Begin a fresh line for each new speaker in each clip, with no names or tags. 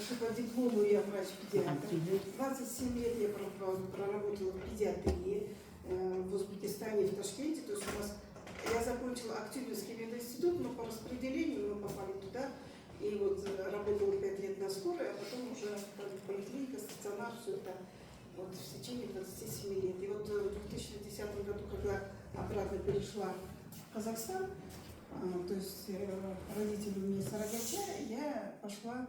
Вообще по диплому я врач-педиатр. 27 лет я проработала в педиатрии в Узбекистане, в Ташкенте. То есть у нас я закончила Октябрьский мединститут, но по распределению мы попали туда. И вот работала 5 лет на скорой, а потом уже поликлиника, стационар, все это вот в течение 27 лет. И вот в 2010 году, когда обратно перешла в Казахстан, то есть родители у меня Сарагача, я пошла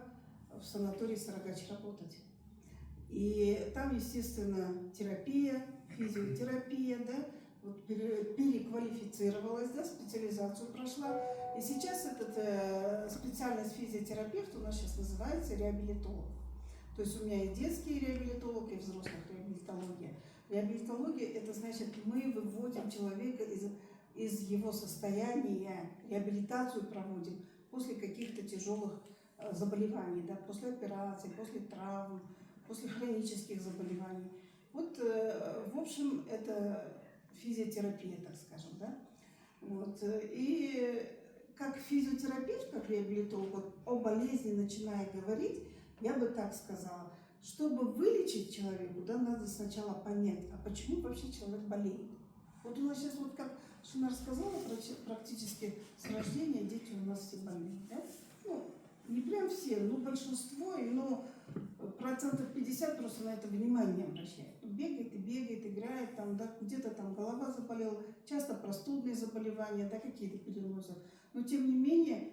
в санаторий Сарагач работать. И там, естественно, терапия, физиотерапия, да, вот переквалифицировалась, да, специализацию прошла. И сейчас эта специальность физиотерапевт у нас сейчас называется реабилитолог. То есть у меня и детский реабилитолог, и взрослых реабилитология. Реабилитология – это значит, мы выводим человека из его состояния, реабилитацию проводим после каких-то тяжелых заболеваний, да, после операций, после травм, после хронических заболеваний. Вот, в общем, это физиотерапия, так скажем, да. Вот. И как физиотерапевт, как реабилитолог, вот, о болезни начиная говорить, я бы так сказала, чтобы вылечить человека, да, надо сначала понять, а почему вообще человек болеет. Вот у нас сейчас, вот как Шина рассказала, практически с рождения дети у нас все больные, да? Ну, не прям все, но большинство, но 50% просто на это внимание обращает. Бегает и бегает, играет, там, да, где-то там голова заболела, часто простудные заболевания, да, какие-то переносят. Но тем не менее,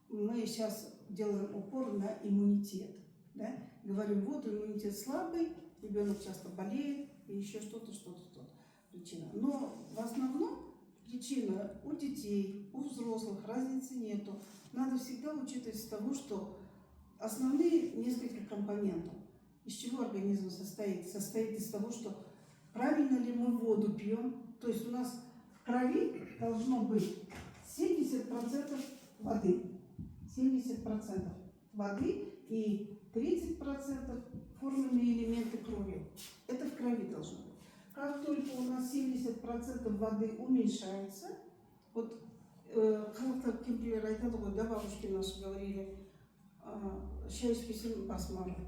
мы сейчас делаем упор на иммунитет. Да? Говорим, вот иммунитет слабый, ребенок часто болеет, и еще что-то, причина. Но в основном причина у детей, у взрослых, разницы нету. Надо всегда учитывать того, что основные несколько компонентов, из чего организм состоит из того, что правильно ли мы воду пьем. То есть у нас в крови должно быть 70% воды. 70% воды и 30% форменные элементы крови. Это в крови должно быть. Как только у нас 70% воды уменьшается, вот как Кемпелер айтады ғой, да, бабушки наши говорили, шай ішпесем басым ауырады.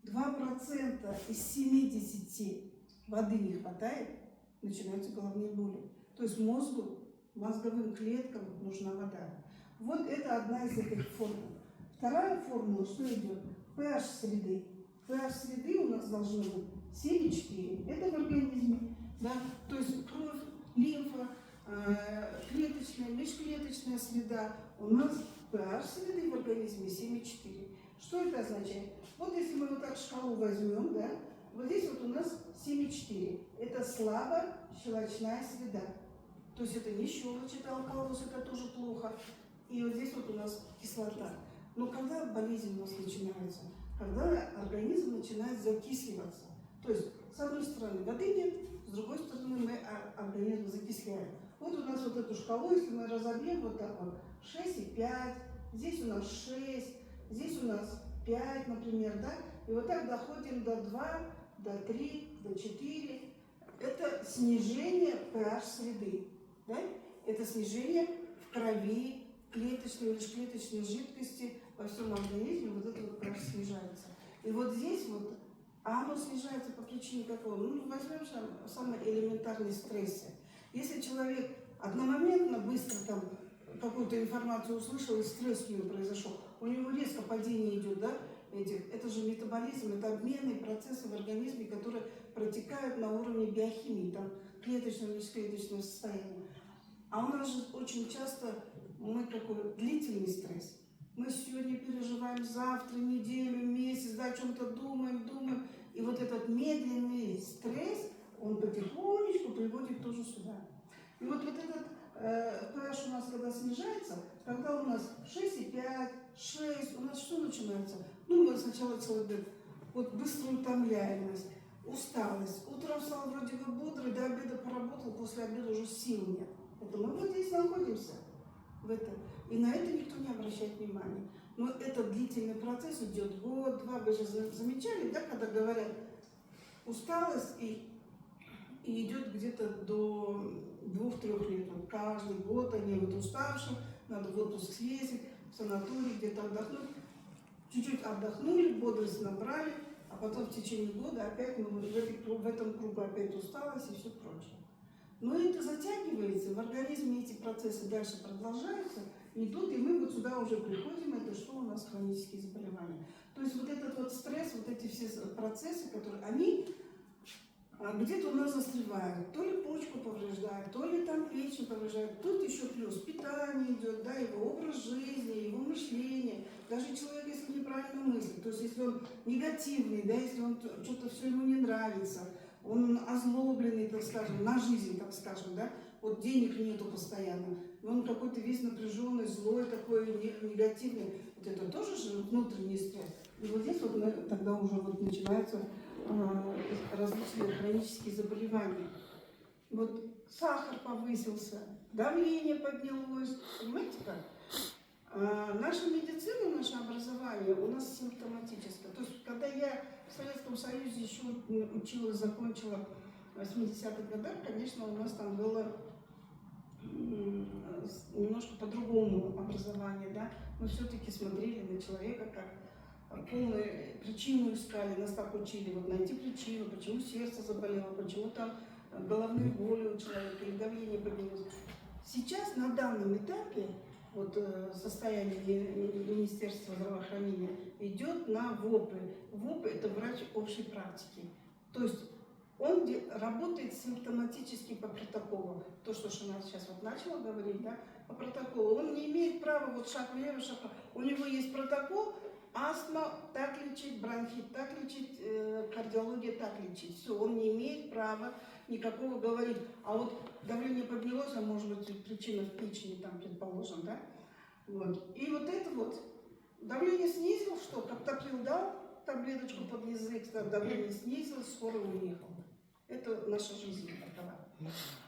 2% из 70 воды не хватает, начинаются головные боли. То есть мозговым клеткам нужна вода. Вот это одна из этих формул. Вторая формула, что идет? pH среды. pH среды у нас должно быть 7,4. Это в организме. Да? То есть кровь, лимфа, клеточная, межклеточная среда. У нас pH среды в организме 7,4. Что это означает? Вот если мы вот так шкалу возьмем, да, вот здесь вот у нас 7,4. Это слабо-щелочная среда. То есть это не щелочь, это алкалоз, это тоже плохо. И вот здесь вот у нас кислота. Но когда болезнь у нас начинается? Когда организм начинает закисливаться. То есть, с одной стороны, воды нет, с другой стороны, мы организм закисляем. Вот у нас вот эту шкалу, если мы разобьем вот так вот, 6,5, здесь у нас 6, здесь у нас 5, например, да? И вот так доходим до 2, до 3, до 4. Это снижение pH среды. Да? Это снижение в крови, клеточной или межклеточной жидкости во всем организме, вот это вот pH снижается. И вот здесь вот, оно снижается по причине какого? Ну, возьмем самые элементарные стрессы. Если человек одномоментно быстро там какую-то информацию услышал, и стресс у него произошел, у него резко падение идет, да, это же метаболизм, это обменные процессы в организме, которые протекают на уровне биохимии, там, клеточного, межклеточного состояния. А у нас же очень часто мы такой длительный стресс. Мы сегодня переживаем, завтра, неделю, месяц, да, о чем-то думаем. И вот этот медленный стресс, он потихонечку приводит тоже сюда. И вот этот pH у нас когда снижается, когда у нас 6,5, 6, у нас что начинается? Ну, мы сначала целый день, вот быстрая утомляемость, усталость. Утром встал вроде бы бодрый, до обеда поработал, после обеда уже сил нет. Это мы вот здесь находимся. В этом. И на это никто не обращает внимания. Но это длительный процесс, идет год-два. Вы же замечали, да, когда говорят усталость и идет где-то до 2-3 лет. Вот каждый год они вот уставшие, надо в отпуск съездить, в санаторий где-то отдохнуть. чуть-чуть отдохнули, бодрость набрали, а потом в течение года опять мы в этом кругу опять усталость и все прочее. Но это затягивается, в организме эти процессы дальше продолжаются, и тут, и мы вот сюда уже приходим, это что у нас хронические заболевания. То есть вот этот вот стресс, вот эти все процессы, которые, они где-то у нас застревают, то ли почку повреждают, то ли там печень повреждают. Тут еще плюс питание идет, да, его образ жизни, его мышление. Даже человек, если неправильно мыслит, то есть если он негативный, да, если он что-то все ему не нравится, он озлобленный, так скажем, на жизнь, так скажем, да, вот денег нету постоянно, и он какой-то весь напряженный, злой, такой негативный, вот это тоже же внутренний стресс. И вот здесь вот тогда уже вот начинаются различные хронические заболевания. Вот сахар повысился, давление поднялось, понимаете как? Наша медицина, наше образование у нас симптоматическое. То есть, когда я в Советском Союзе еще училась, закончила в 80-х годах, конечно, у нас там было немножко по-другому образование, да? Мы все-таки смотрели на человека как полную причину искали, нас так учили, вот найти причину, почему сердце заболело, почему там головные боли у человека или давление поднялось. Сейчас на данном этапе вот состояние Министерства здравоохранения идет на ВОПы. ВОПы – это врач общей практики. То есть он работает симптоматически по протоколу. То, что Шана сейчас вот начала говорить, да, по протоколу. Он не имеет права вот шаг влево, шаг вправо. У него есть протокол, астма так лечить, бронхит так лечить, кардиология так лечить. Все, он не имеет права никакого говорить. А вот давление поднялось, а может быть причина в печени, там, предположим, да? Вот. И вот это вот давление снизил, что коптоприл дал таблеточку под язык, давление снизилось, скоро уехал. Это наша жизнь такова.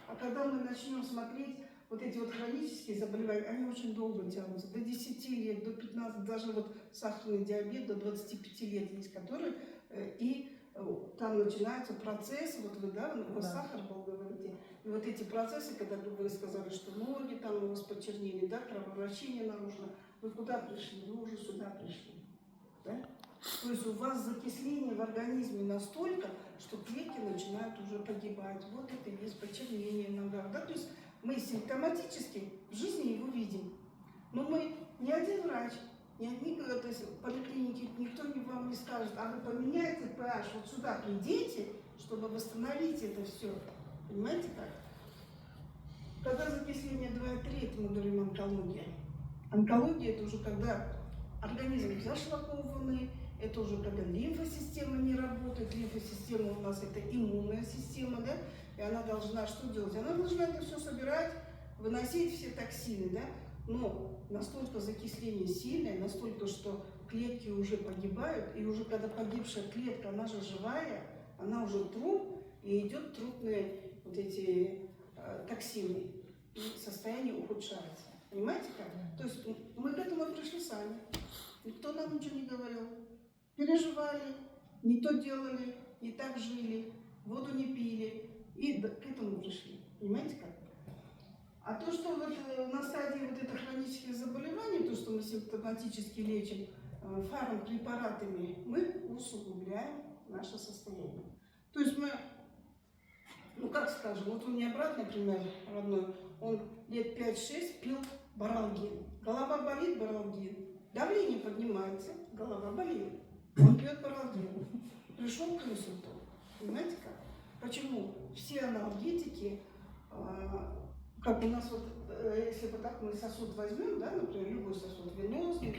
А когда мы начнем смотреть вот эти вот хронические заболевания, они очень долго тянутся, до 10 лет, до 15, даже вот сахарный диабет до 25 лет есть, которые, и там начинаются процессы, вот вы, да, у вас сахар был, говорите, и вот эти процессы, когда вы сказали, что ноги там у вас почернели, да, кровообращение нарушено, вы куда пришли? Вы уже сюда пришли, да? То есть у вас закисление в организме настолько, что клетки начинают уже погибать. Вот это и есть почернение нога, да, то есть мы симптоматически в жизни его видим, но мы ни один врач, ни одни поликлиники, никто вам не скажет, а вы поменяйте pH, вот сюда придите, чтобы восстановить это все. Понимаете как? Когда закисление 2,3, это мы говорим онкология. Онкология – это уже когда организм зашлакованный, это уже когда лимфосистема не работает. Лимфосистема у нас это иммунная система, да? И она должна что делать? Она должна это все собирать, выносить все токсины, да? Но настолько закисление сильное, настолько, что клетки уже погибают, и уже когда погибшая клетка, она же живая, она уже труп, и идет трупные вот эти токсины, и состояние ухудшается. Понимаете как? То есть мы к этому пришли сами. Никто нам ничего не говорил. Переживали, не то делали, не так жили, воду не пили, и к этому пришли. Понимаете как? А то, что вот на стадии вот этих хронических заболеваний, то, что мы симптоматически лечим фармпрепаратами, мы усугубляем наше состояние. То есть мы, ну как скажем, вот у меня брат, например, родной, он лет 5-6 пил баралгин. Голова болит, баралгин. Давление поднимается, голова болит. Он пьет баралгин. Пришел к инсульту. Понимаете как? Почему? Все анальгетики, как у нас вот, если вот так мы сосуд возьмем, да, например, любой сосуд, венозный,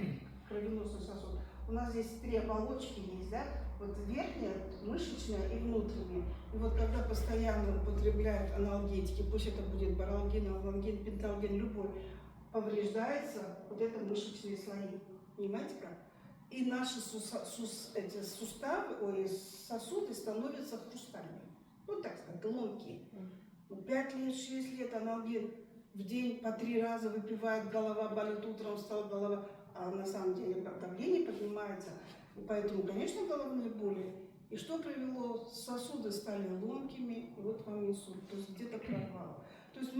кровеносный сосуд, у нас здесь 3 оболочки есть, да, вот верхняя, мышечная и внутренняя. И вот когда постоянно употребляют анальгетики, пусть это будет баралгин, алангин, пенталгин, любой, повреждается вот это мышечные слои. Понимаете как? И наши сосуды становятся хрустальными. Ну, так сказать, ломкие. 5 лет, 6 лет анальгин в день по 3 раза выпивает, голова болит, утром встала голова, а на самом деле давление поднимается. И поэтому, конечно, головные боли. И что привело? Сосуды стали ломкими, и вот вам инсульт, то есть где-то прорвало. То есть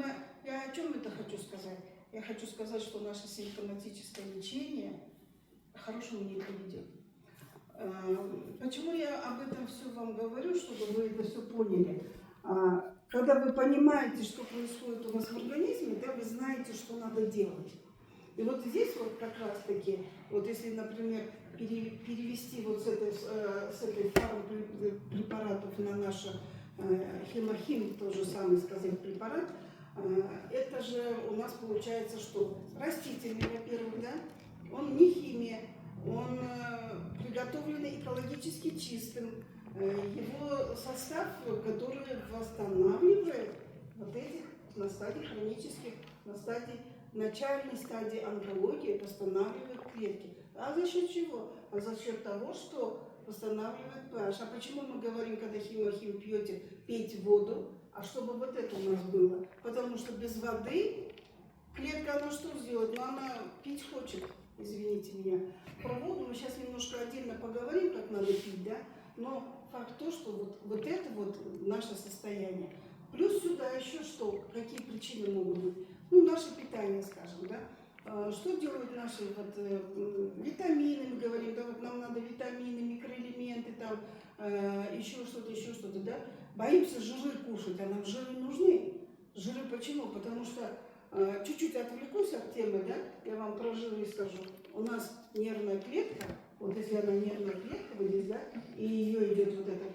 я о чем это хочу сказать? Я хочу сказать, что наше симптоматическое лечение к хорошему не приведет. Почему я об этом все вам говорю, чтобы вы это все поняли? Когда вы понимаете, что происходит у вас в организме, да, вы знаете, что надо делать. И вот здесь вот как раз таки, вот если, например, перевести вот с этой фармпрепаратов на наш хемохим, тот же самый сказать препарат, это же у нас получается, что растительный, во-первых, да, он не химия, он приготовленный экологически чистым, его состав, который восстанавливает вот этих на стадии хронических, на стадии начальной стадии онкологии восстанавливает клетки. А за счет чего? А за счет того, что восстанавливает pH. А почему мы говорим, когда химохим пьете, пейте воду? А чтобы вот это у нас было. Потому что без воды клетка, она что сделает? Ну, она пить хочет, извините меня. Про воду мы сейчас немножко отдельно поговорим, как надо пить, да? Но факт то, что вот это вот наше состояние. Плюс сюда еще что? Какие причины могут быть? Ну, наше питание, скажем, да? Что делают наши витамины, мы говорим, да, вот нам надо витамины, микроэлементы, там, еще что-то, да? Боимся жиры кушать, а нам жиры нужны. Жиры почему? Потому что, чуть-чуть отвлекусь от темы, да, я вам про жиры скажу. У нас нервная клетка, вот если она нервная клетка, вот здесь, да, и ее идет вот этот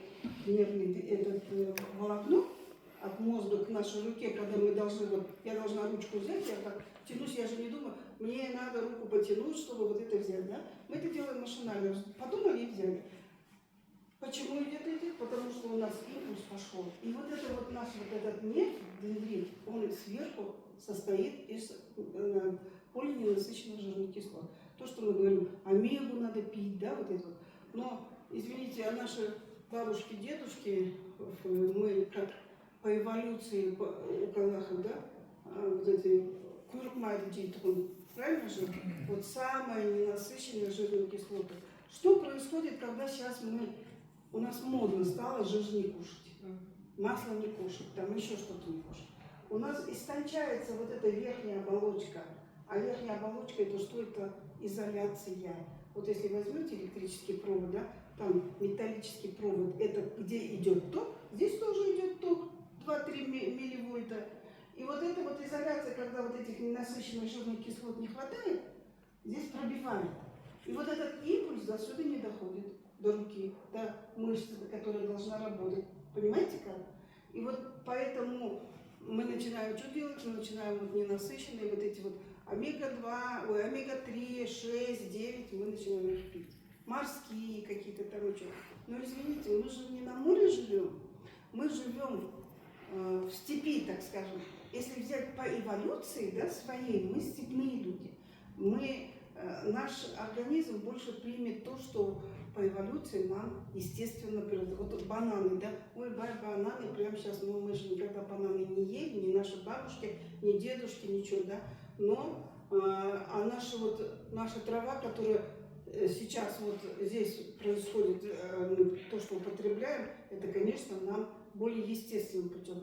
нервный, волокно, от мозга к нашей руке, когда мы должны, вот, я должна ручку взять, я так тянусь, я же не думаю, мне надо руку потянуть, чтобы вот это взять, да? Мы это делаем машинально, подумали и взяли. Почему идет это? Потому что у нас импульс пошел. И вот это вот наш вот этот нерв, дендрит, он сверху состоит из полиненасыщенных жирных кислот. То, что мы говорим, омегу надо пить, да, вот это вот. Но, извините, а наши бабушки, дедушки, мы как по эволюции у казахов, да, вот эти куркмайдитун, правильно же? Вот самые ненасыщенные жирные кислоты. Что происходит, когда сейчас у нас модно стало жир не кушать, масло не кушать, там еще что-то не кушать. У нас истончается вот эта верхняя оболочка, а верхняя оболочка это что? Это изоляция. Вот если возьмете электрический провод, да, там металлический провод, это где идет ток, здесь тоже идет ток. 2-3 милливольта. И вот эта вот изоляция, когда вот этих ненасыщенных жирных кислот не хватает, здесь пробивает. И вот этот импульс до сюда не доходит, до руки, до мышцы, которая должна работать. Понимаете как? И вот поэтому мы начинаем что делать? Мы начинаем вот ненасыщенные вот эти вот омега-2, омега-3, 6, 9, мы начинаем их пить. Морские какие-то там еще. Но извините, мы же не на море живем, мы живем в степи, так скажем. Если взять по эволюции, да, своей, мы степные люди. Наш организм больше примет то, что по эволюции нам, естественно, придет. Вот бананы, да, ой, бананы, прямо сейчас, ну, мы же никогда бананы не ели, ни наши бабушки, ни дедушки, ничего, да. Но, наша трава, которая сейчас вот здесь происходит, то, что употребляем, это, конечно, нам более естественным путем.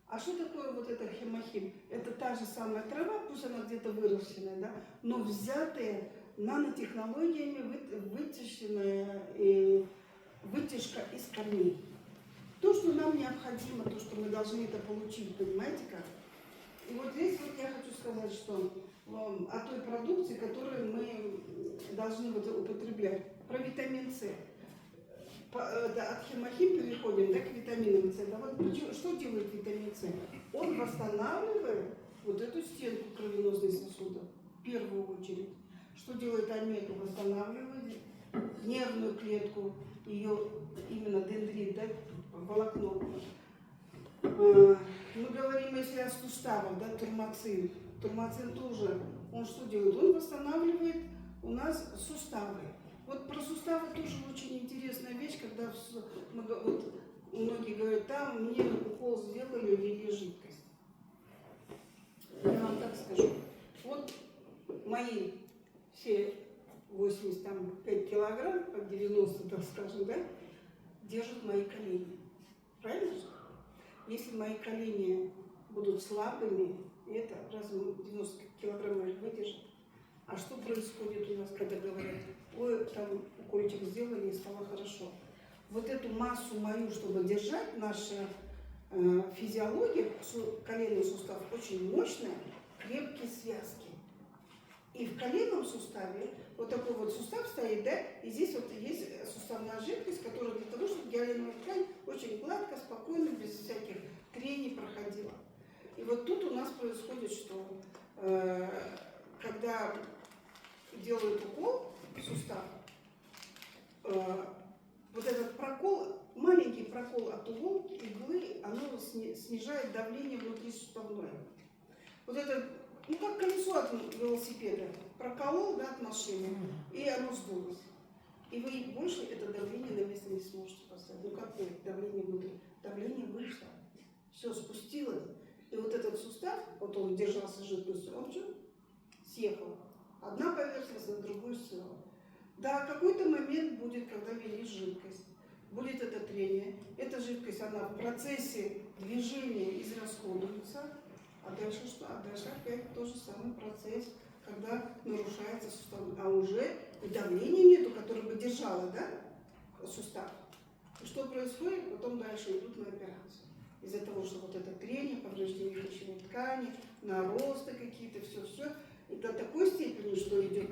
А что такое вот это хемохим? Это та же самая трава, пусть она где-то выращенная, да, но взятая нанотехнологиями, вытащенная вытяжка из корней. То, что нам необходимо, то, что мы должны это получить, понимаете как? И вот здесь вот я хочу сказать, что о той продукции, которую мы должны вот употреблять, про витамин С. От хемохим переходим, да, к витаминам С. Да, вот, что делает витамин С? Он восстанавливает вот эту стенку кровеносных сосудов в первую очередь. Что делает омега? Восстанавливает нервную клетку, ее именно дендрит, да, волокно. Мы говорим, если о суставах, да, турмацин. Турмацин тоже, он что делает? Он восстанавливает у нас суставы. Вот про суставы тоже очень интересная вещь, когда вот, многие говорят, там мне укол сделали, ввели жидкость. Я вам так скажу. Вот мои все 85 килограмм, под 90, так скажем, да, держат мои колени. Правильно же? Если мои колени будут слабыми, это разве 90 килограмм их выдержит? А что происходит у нас, когда говорят, ой, там укольчик сделали и стало хорошо? вот эту массу мою, чтобы держать, наша физиология, коленный сустав очень мощная, крепкие связки. И в коленном суставе вот такой вот сустав стоит, да, и здесь вот есть суставная жидкость, которая для того, чтобы гиалиновая ткань очень гладко, спокойно, без всяких трений проходила. И вот тут у нас происходит, что когда делают укол в сустав, вот этот прокол, маленький прокол от иглы, оно снижает давление внутрисуставное. Вот это, ну как колесо от велосипеда, проколол, да, от машины, и оно сдулось. И вы больше это давление на место не сможете поставить. Ну какое давление внутри? Давление вышло, все спустилось. И вот этот сустав, вот он держался жидкостью, он что? Съехал. Одна поверхность на другую села. Да, какой-то момент будет, когда велись жидкость. Будет это трение. Эта жидкость, она в процессе движения израсходуется. А дальше что? А дальше опять тот же самый процесс, когда нарушается сустав. А уже и давления нету, которое бы держало, да, сустав. И что происходит? Потом дальше идут на операцию. Из-за того, что вот это трение, повреждение пищевой ткани, наросты какие-то, все-все. И до такой степени, что идет,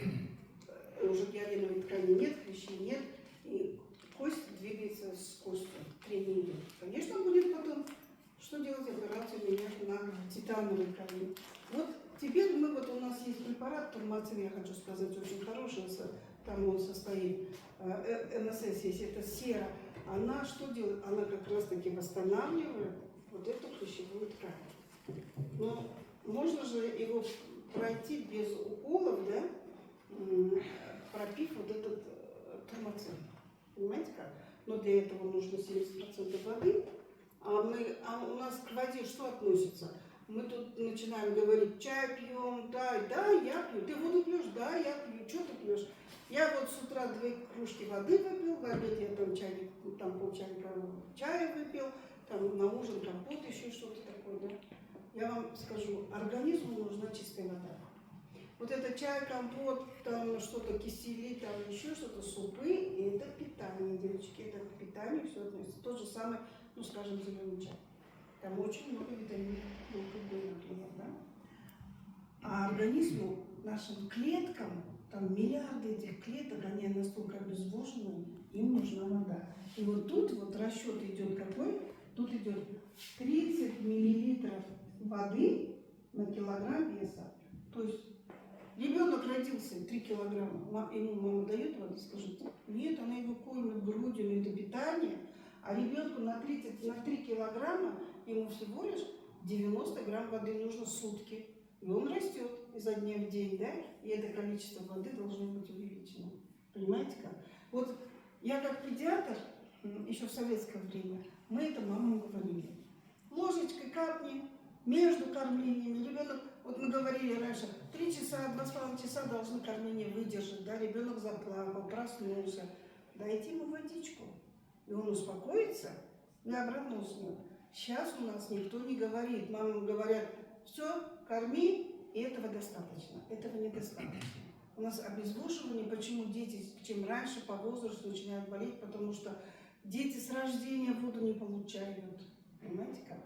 уже гиалиновой ткани нет, хрящей нет, и кость двигается с костью, трение идет. Конечно, будет потом, что делать, операцию менять на титановый камень. Вот теперь у нас есть препарат Турмацин, я хочу сказать, очень хороший, там он состоит, МСС есть, это сера. Она что делает? Она как раз таки восстанавливает вот эту хрящевую ткань. Но можно же его пройти без уколов, да, пропив вот этот Турмацин. Понимаете как? Но для этого нужно 70% воды. А у нас к воде что относится? Мы тут начинаем говорить, чай пьем, да, я пью. Ты воду пьешь? Да, я пью. Что ты пьешь? Я вот с утра 2 кружки воды выпил, в обед я там полчайника чая выпил, там на ужин компот, еще что-то такое, да. Я вам скажу, организму нужна чистая вода. Вот это чай, компот, там что-то кисели, там еще что-то, супы, это питание, девочки, это к питанию все относится. Тот же самый, ну скажем, зеленый чай. Там очень много витаминов, например, да. А организму, нашим клеткам, там миллиарды этих клеток, они настолько обезвожены, им нужна вода. И вот тут вот расчет идет какой? Тут идет 30 миллилитров воды на килограмм веса. То есть ребенок родился 3 килограмма, ему мама дает воду, скажите? Нет, она его кормит грудью, это питание, а ребенку на 3 килограмма ему всего лишь 90 грамм воды нужно в сутки. И он растет изо дня в день, да? И это количество воды должно быть увеличено. Понимаете как? Вот я как педиатр, еще в советское время, мы это мамам говорили. Ложечкой капни между кормлениями. Ребенок, вот мы говорили раньше, 3 часа, 2,5 часа должны кормление выдержать, да? Ребенок заплакал, проснулся. Дайте ему водичку, и он успокоится, и обратно уснет. Сейчас у нас никто не говорит. Мамам говорят, все, корми, и этого достаточно. Этого недостаточно. У нас обезвоживание, почему дети, чем раньше по возрасту начинают болеть, потому что дети с рождения воду не получают. Понимаете как?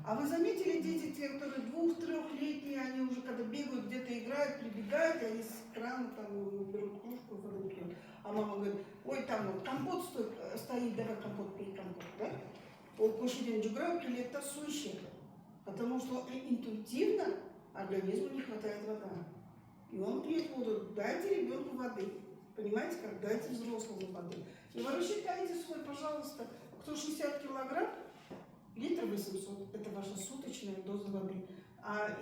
А вы заметили, дети, те, которые 2-3-летние, они уже когда бегают, где-то играют, прибегают, и они с крана там берут кружку и воду пьют. А мама говорит, ой, там вот компот стоит, давай компот пей, компот, да? Вот кушать джуграу это сущее, потому что интуитивно организму не хватает воды. И он пьет воду. Дайте ребенку воды. Понимаете как? Дайте взрослому воды. И вы рассчитайте свой, пожалуйста, кто 60 килограмм, литр 800, это ваша суточная доза воды.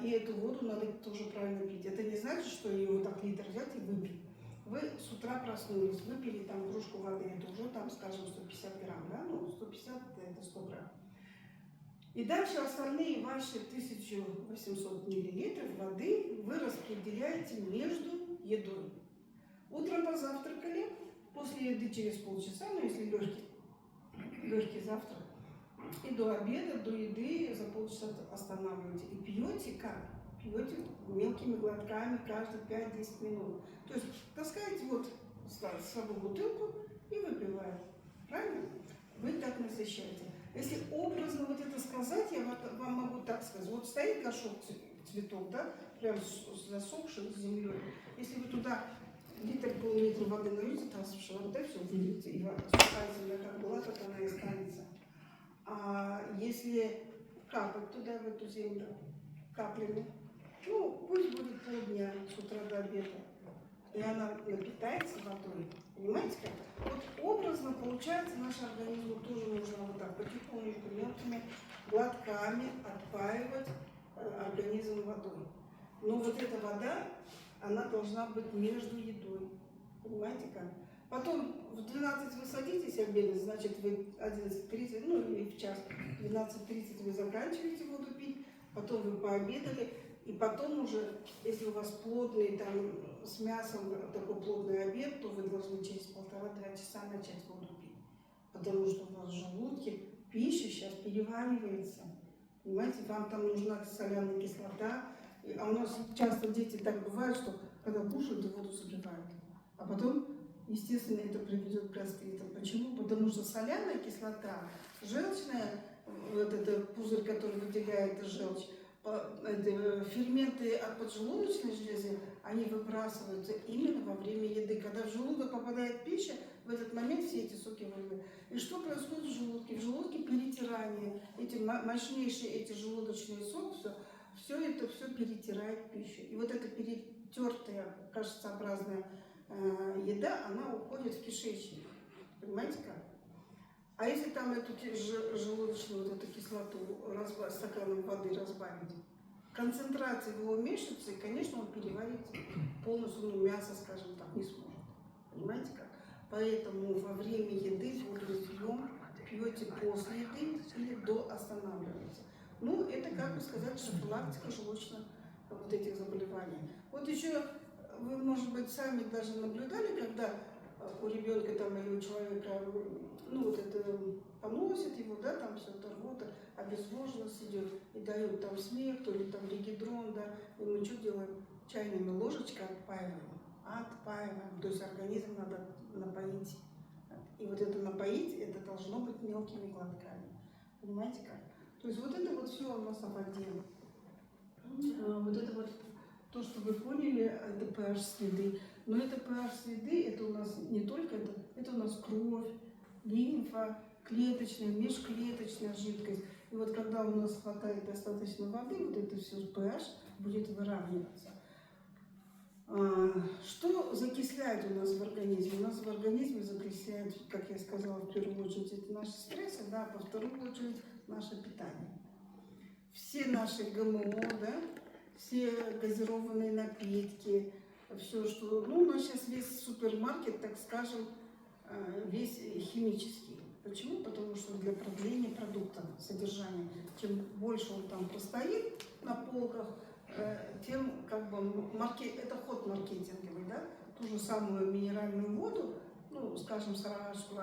И эту воду надо тоже правильно пить. Это не значит, что ее вот так литр взять и выпить. Вы с утра проснулись, выпили там кружку воды, это уже там, скажем, 150 грамм, да? Ну, 150 это 100 грамм. И дальше остальные ваши 1800 миллилитров воды вы распределяете между едой. Утром позавтракали, после еды через полчаса, ну если легкий завтрак, и до обеда, до еды за полчаса останавливаете. И пьете как? Пьете мелкими глотками каждые 5-10 минут. То есть таскаете вот с собой бутылку и выпиваете. Правильно? вы так насыщаете. Если образно вот это сказать, я вам могу так сказать. Вот стоит горшок цветов, да, прям засохший с землей. Если вы туда литр, пол-литра воды нальете, там вода все выльется, и сухая земля как была, так она и останется. А если капать туда, в эту землю, каплями, ну, пусть будет полдня с утра до обеда, и она напитается водой. Понимаете как? Вот образно получается, наш организм тоже нужно вот так потихонечку, мелкими глотками отпаивать организм водой. Но вот эта вода, она должна быть между едой. Понимаете как? Потом в 12 вы садитесь обедать, значит вы 11:30, ну или в час, 12:30 вы заканчиваете воду пить, потом вы пообедали, и потом уже, если у вас плотный там с мясом такой плотный обед, то вы должны через 1,5-2 часа начать воду пить. Потому что у вас в желудке пища сейчас переваривается. Понимаете, вам там нужна соляная кислота. А у нас часто дети так бывает, что когда кушают, воду забивают. А потом, естественно, это приведет к гастритам. Почему? Потому что соляная кислота, желчная, вот этот пузырь, который выделяет желчь, ферменты от поджелудочной железы, они выбрасываются именно во время еды. Когда в желудок попадает пища, в этот момент все эти соки выходят. И что происходит в желудке? В желудке перетирание. Эти мощнейшие, эти желудочные соки, все это перетирает пищу. И вот эта перетертая, кашицеобразная еда, она уходит в кишечник. Понимаете как? А если там эту желудочную вот эту кислоту стаканом воды разбавить, концентрация его уменьшится, и, конечно, он переварить полностью, ну, мясо, скажем так, не сможет. Понимаете как? Поэтому во время еды воду пьете после еды или до останавливаете. Ну, это, как бы сказать, профилактика желудочных вот этих заболеваний. Вот еще вы, может быть, сами даже наблюдали, когда у ребенка там или у человека, ну, вот это поносит его, да, там все это рвота, обезвоженность идет, и дают там смех, то ли там регидрон, да, и мы что делаем? Чайными ложечкой отпаиваем, то есть организм надо напоить. И вот это напоить, это должно быть мелкими глотками. Понимаете как? То есть вот это вот все у нас в отделе. Вот это вот то, что вы поняли, это pH среды. Но это pH среды, это у нас не только это у нас кровь, лимфа, клеточная, межклеточная жидкость. И вот когда у нас хватает достаточно воды, вот это все pH будет выравниваться. Что закисляет у нас в организме? У нас в организме закисляет, как я сказала, в первую очередь, это наши стрессы, да, а во вторую очередь наше питание. Все наши ГМО, да, все газированные напитки, все, что... Ну, у нас сейчас весь супермаркет, так скажем, весь химический. Почему? Потому что для продления продукта, содержания, чем больше он там простоит на полках, тем как бы это ход маркетинговый, да? Ту же самую минеральную воду, ну, скажем, сараварскую,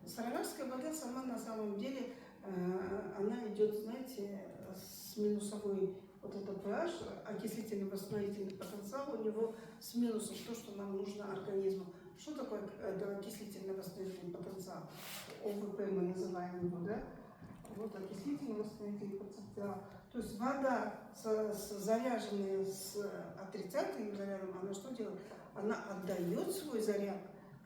сараварская вода сама на самом деле, она идет, знаете, с минусовой, вот это pH, окислительно-восстановительный потенциал у него с минусом, то, что нам нужно организму. Что такое окислительно-восстановительный потенциал? ОВП мы называем его, да? Вот окислительно-восстановительный потенциал. То есть вода, заряженная с отрицательным зарядом, она что делает? Она отдает свой заряд,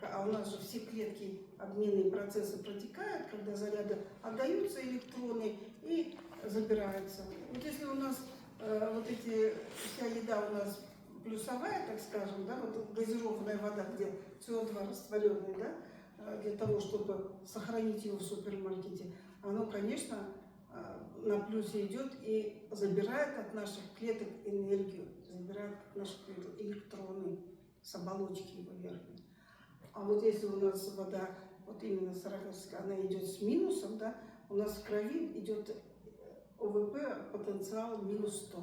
а у нас же все клетки, обменные процессы протекают, когда заряды отдаются электроны и забираются. Вот если у нас вся еда у нас плюсовая, так скажем, да, вот газированная вода, где СО2 растворенный, да, для того, чтобы сохранить его в супермаркете, оно, конечно, на плюсе идет и забирает от наших клеток энергию, забирает от наших клеток электроны с оболочки его верхней. А вот если у нас вода, вот именно сараварская, она идет с минусом, да, у нас в крови идет ОВП потенциал минус 100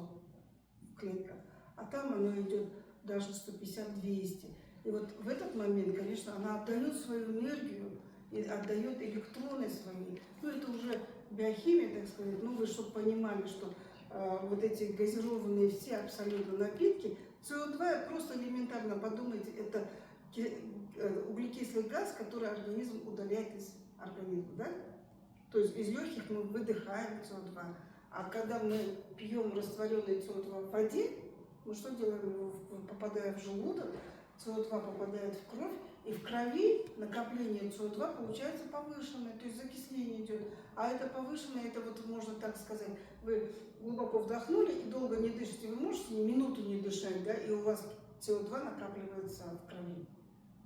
в клетках, а там оно идет даже 150-200. И вот в этот момент, конечно, она отдает свою энергию и отдает электроны свои. Ну, это уже биохимия, так сказать. Ну, вы чтобы понимали, что вот эти газированные все абсолютно напитки, СО2, просто элементарно подумайте, это углекислый газ, который организм удаляет из организму, да? То есть из легких мы выдыхаем СО2. А когда мы пьем растворенный СО2 в воде, мы что делаем? Попадая в желудок, СО2 попадает в кровь, и в крови накопление СО2 получается повышенное, то есть закисление идет. А это повышенное, это вот можно так сказать, вы глубоко вдохнули и долго не дышите, вы можете минуту не дышать, да, и у вас СО2 накапливается в крови.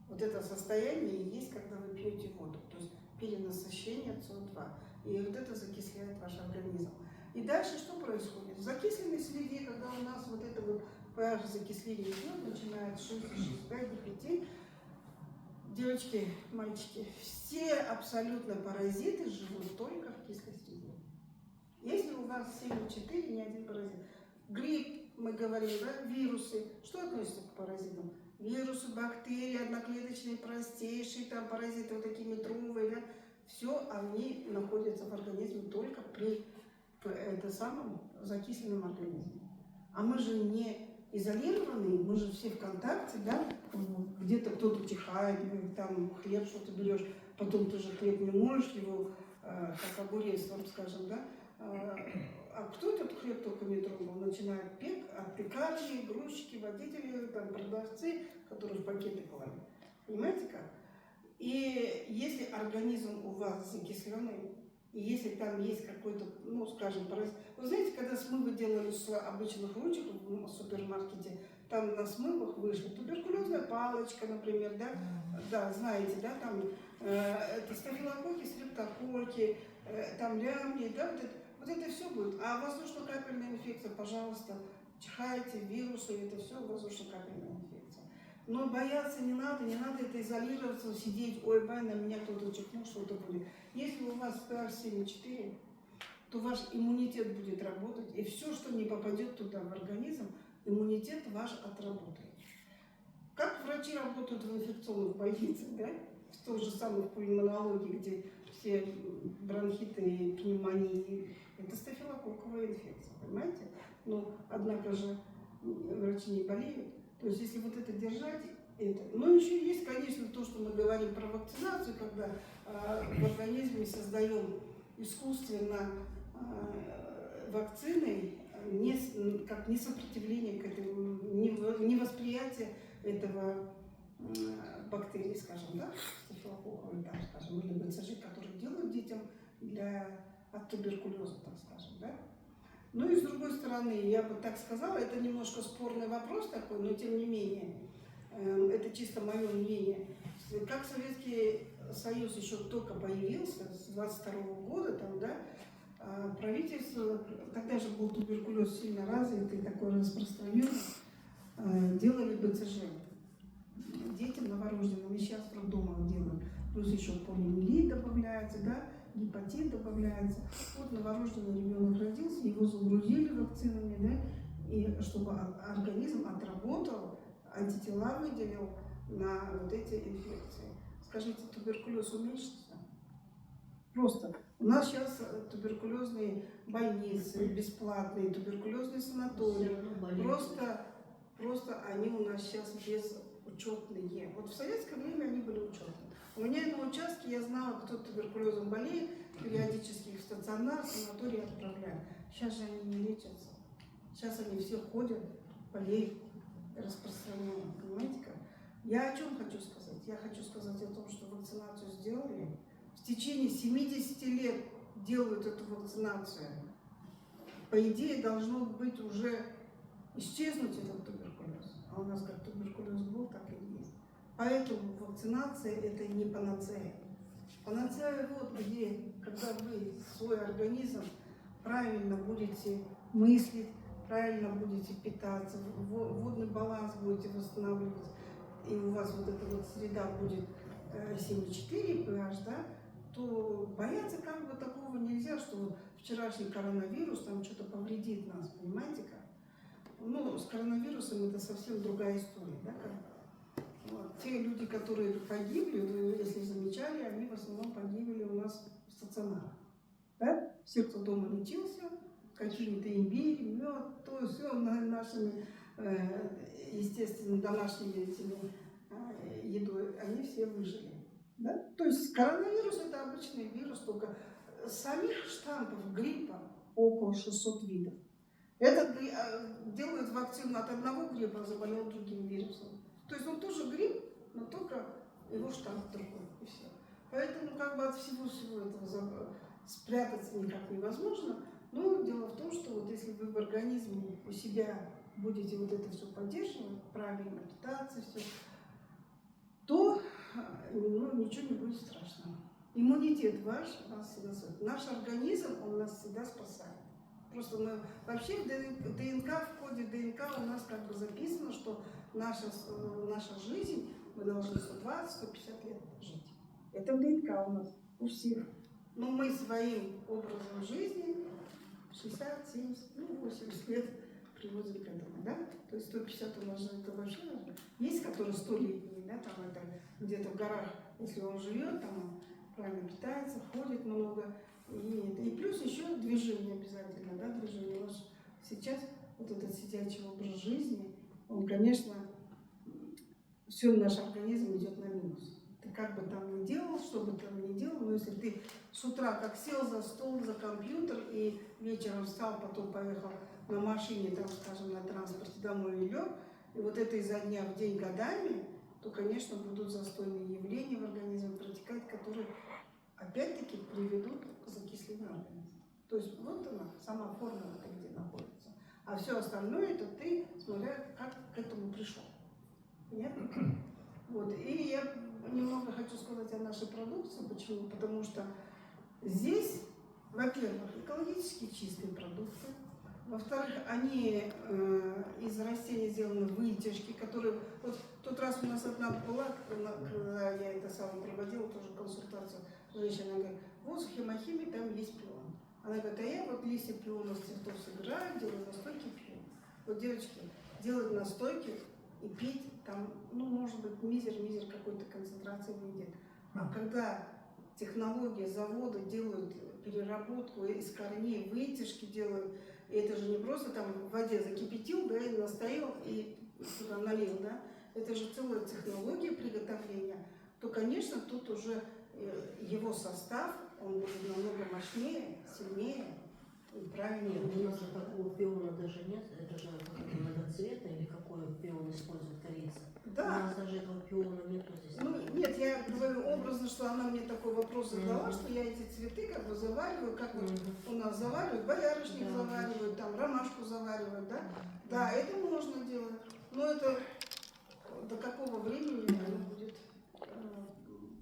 Вот это состояние и есть, когда вы пьете воду, то есть перенасыщение СО2. И вот это закисляет ваш организм. И дальше что происходит? В закисленной среде, когда у нас вот это вот pH закисление идет, начинает 6,6, 5 до 5, девочки, мальчики, все абсолютно паразиты живут только в кислой среде. Если у вас 7,4, ни один паразит. Грипп, мы говорим, да, вирусы. Что относится к паразитам? Вирусы, бактерии, одноклеточные, простейшие, там паразиты вот такие метровые, да, все они находятся в организме только при самом закисленном организме. А мы же не изолированные, мы же все в контакте, да, где-то кто-то чихает, там хлеб что-то берешь, потом ты же хлеб не моешь его, как огурец, там, скажем, да, а кто этот хлеб только не трогал, начиная от пекарей, грузчики, водители, там, продавцы, которые в пакеты клали. Понимаете как? И если организм у вас закисленный, и если там есть какой-то, ну, скажем, паразит. Вы знаете, когда смывы делали с обычных ручек в супермаркете, там на смывах вышла туберкулезная палочка, например, да, да, знаете, да, там это стафилококки, стрептококки, там лямбли, да, вот это все будет. А воздушно-капельная инфекция, пожалуйста, чихайте, вирусы, это все воздушно-капельная инфекция. Но бояться не надо это изолироваться, сидеть, ой, бай, на меня кто-то чихнул, что-то будет. Если у вас pH 7,4, то ваш иммунитет будет работать, и все, что не попадет туда в организм, иммунитет ваш отработает. Как врачи работают в инфекционных больницах, да? В той же самой пульмонологии, где все бронхиты и пневмонии, это стафилококковая инфекция, понимаете? Но, однако же, врачи не болеют. То есть, если вот это держать, это. Но еще есть, конечно, то, что мы говорим про вакцинацию, когда в организме создаем искусственно вакцины, как не сопротивление к этому, не восприятие этого бактерий, скажем, да, стафилококковой, там, скажем, или БЦЖ, которые делают детям от туберкулеза, так скажем, да. Ну и с другой стороны, я бы так сказала, это немножко спорный вопрос такой, но тем не менее, это чисто мое мнение. Как Советский Союз еще только появился, с 22 года, там, да, правительство, тогда же был туберкулез сильно развитый, такой распространенный, делали БЦЖ детям новорожденным, и сейчас в роддомах делают. Плюс еще полиомиелит добавляется, да, гепатит добавляется. Вот новорожденный ребенок родился, его загрузили вакцинами, да, и чтобы организм отработал, антитела выделил на вот эти инфекции. Скажите, туберкулез уменьшится? Просто. У нас сейчас туберкулезные больницы, бесплатные, туберкулезные санатории. Просто они у нас сейчас безучетные. Вот в советское время они были учетные. У меня на участке я знала, кто туберкулезом болеет, периодически их в стационар, в санаторий отправляют. Сейчас же они не лечатся. Сейчас они все ходят, болеют, распространяют. Понимаете как? Я о чем хочу сказать? Я хочу сказать о том, что вакцинацию сделали. В течение 70 лет делают эту вакцинацию. По идее, должно быть уже исчезнуть этот туберкулез. А у нас как туберкулез был, так и есть. Поэтому вакцинация – это не панацея. Панацея вот где, когда вы свой организм правильно будете мыслить, правильно будете питаться, водный баланс будете восстанавливать, и у вас вот эта вот среда будет 7,4 pH, да, то бояться как бы такого нельзя, что вот вчерашний коронавирус там что-то повредит нас, понимаете как? Ну, с коронавирусом это совсем другая история, да, как? Вот. Те люди, которые погибли, вы, если замечали, они в основном погибли у нас в стационарах. Да? Все, кто дома лечился, какими-то имбирь, мед, то все нашими, естественно, домашними этими едой, они все выжили. Да? То есть коронавирус это обычный вирус, только самих штампов гриппа около 600 видов. Это делают вакцину от одного гриппа, заболел другим вирусом. То есть он тоже грипп, но только его штамп другой, и все. Поэтому как бы от всего этого спрятаться никак невозможно. Но дело в том, что вот если вы в организме у себя будете вот это все поддерживать, правильно питаться, все, то ничего не будет страшного. Иммунитет ваш нас всегда спасает. Наш организм, он нас всегда спасает. Просто мы вообще в ДНК, в коде ДНК у нас как бы записано, что наша жизнь, мы должны 120-150 лет жить. Это в ДНК у нас, у всех. Но мы своим образом жизни 60, 70, 80 лет приводим к этому, да? То есть 150 у нас же это вообще есть, которые 100-летние, да, там это где-то в горах, если он живет, там он правильно питается, ходит много. И плюс еще движение обязательно, да, движение. У нас сейчас вот этот сидячий образ жизни, он, конечно, все наш организм идет на минус. Ты как бы там ни делал, что бы там ни делал, но если ты с утра как сел за стол, за компьютер и вечером встал, потом поехал на машине, там, скажем, на транспорте домой и лег, и вот это изо дня в день годами, то, конечно, будут застойные явления в организме протекать, которые опять-таки приведут к закислению организма. То есть вот она, сама формула, где находится. А все остальное это ты, смотря как к этому пришел. Понятно? Вот. И я немного хочу сказать о нашей продукции. Почему? Потому что здесь, во-первых, экологически чистые продукты. Во-вторых, они из растений сделаны вытяжки, которые... Вот в тот раз у нас одна была, когда я это сама проводила, тоже консультацию, женщина говорит, вот в хемохимии там есть пион. Она говорит, а я вот листья пиона с цветов собираю, делаю настойки, пью. Вот, девочки, делать настойки и пить, там, может быть, мизер какой-то концентрации выйдет. А когда технологии завода делают переработку из корней, вытяжки делают, и это же не просто там в воде закипятил, да, и настоял, и сюда налил, да, это же целая технология приготовления, то, конечно, тут уже его состав, он будет намного мощнее, сильнее и правильнее.
Нет, у нас такого пиона даже нет, это же многоцветный, или какой пион используют корейцы.
Да.
У нас даже этого пиона нету здесь.
Нет, я говорю образно, что она мне такой вопрос задала, что я эти цветы как бы завариваю, как вот у нас заваривают, боярышник заваривают, там ромашку заваривают, да? Да, это можно делать, но это до какого времени она будет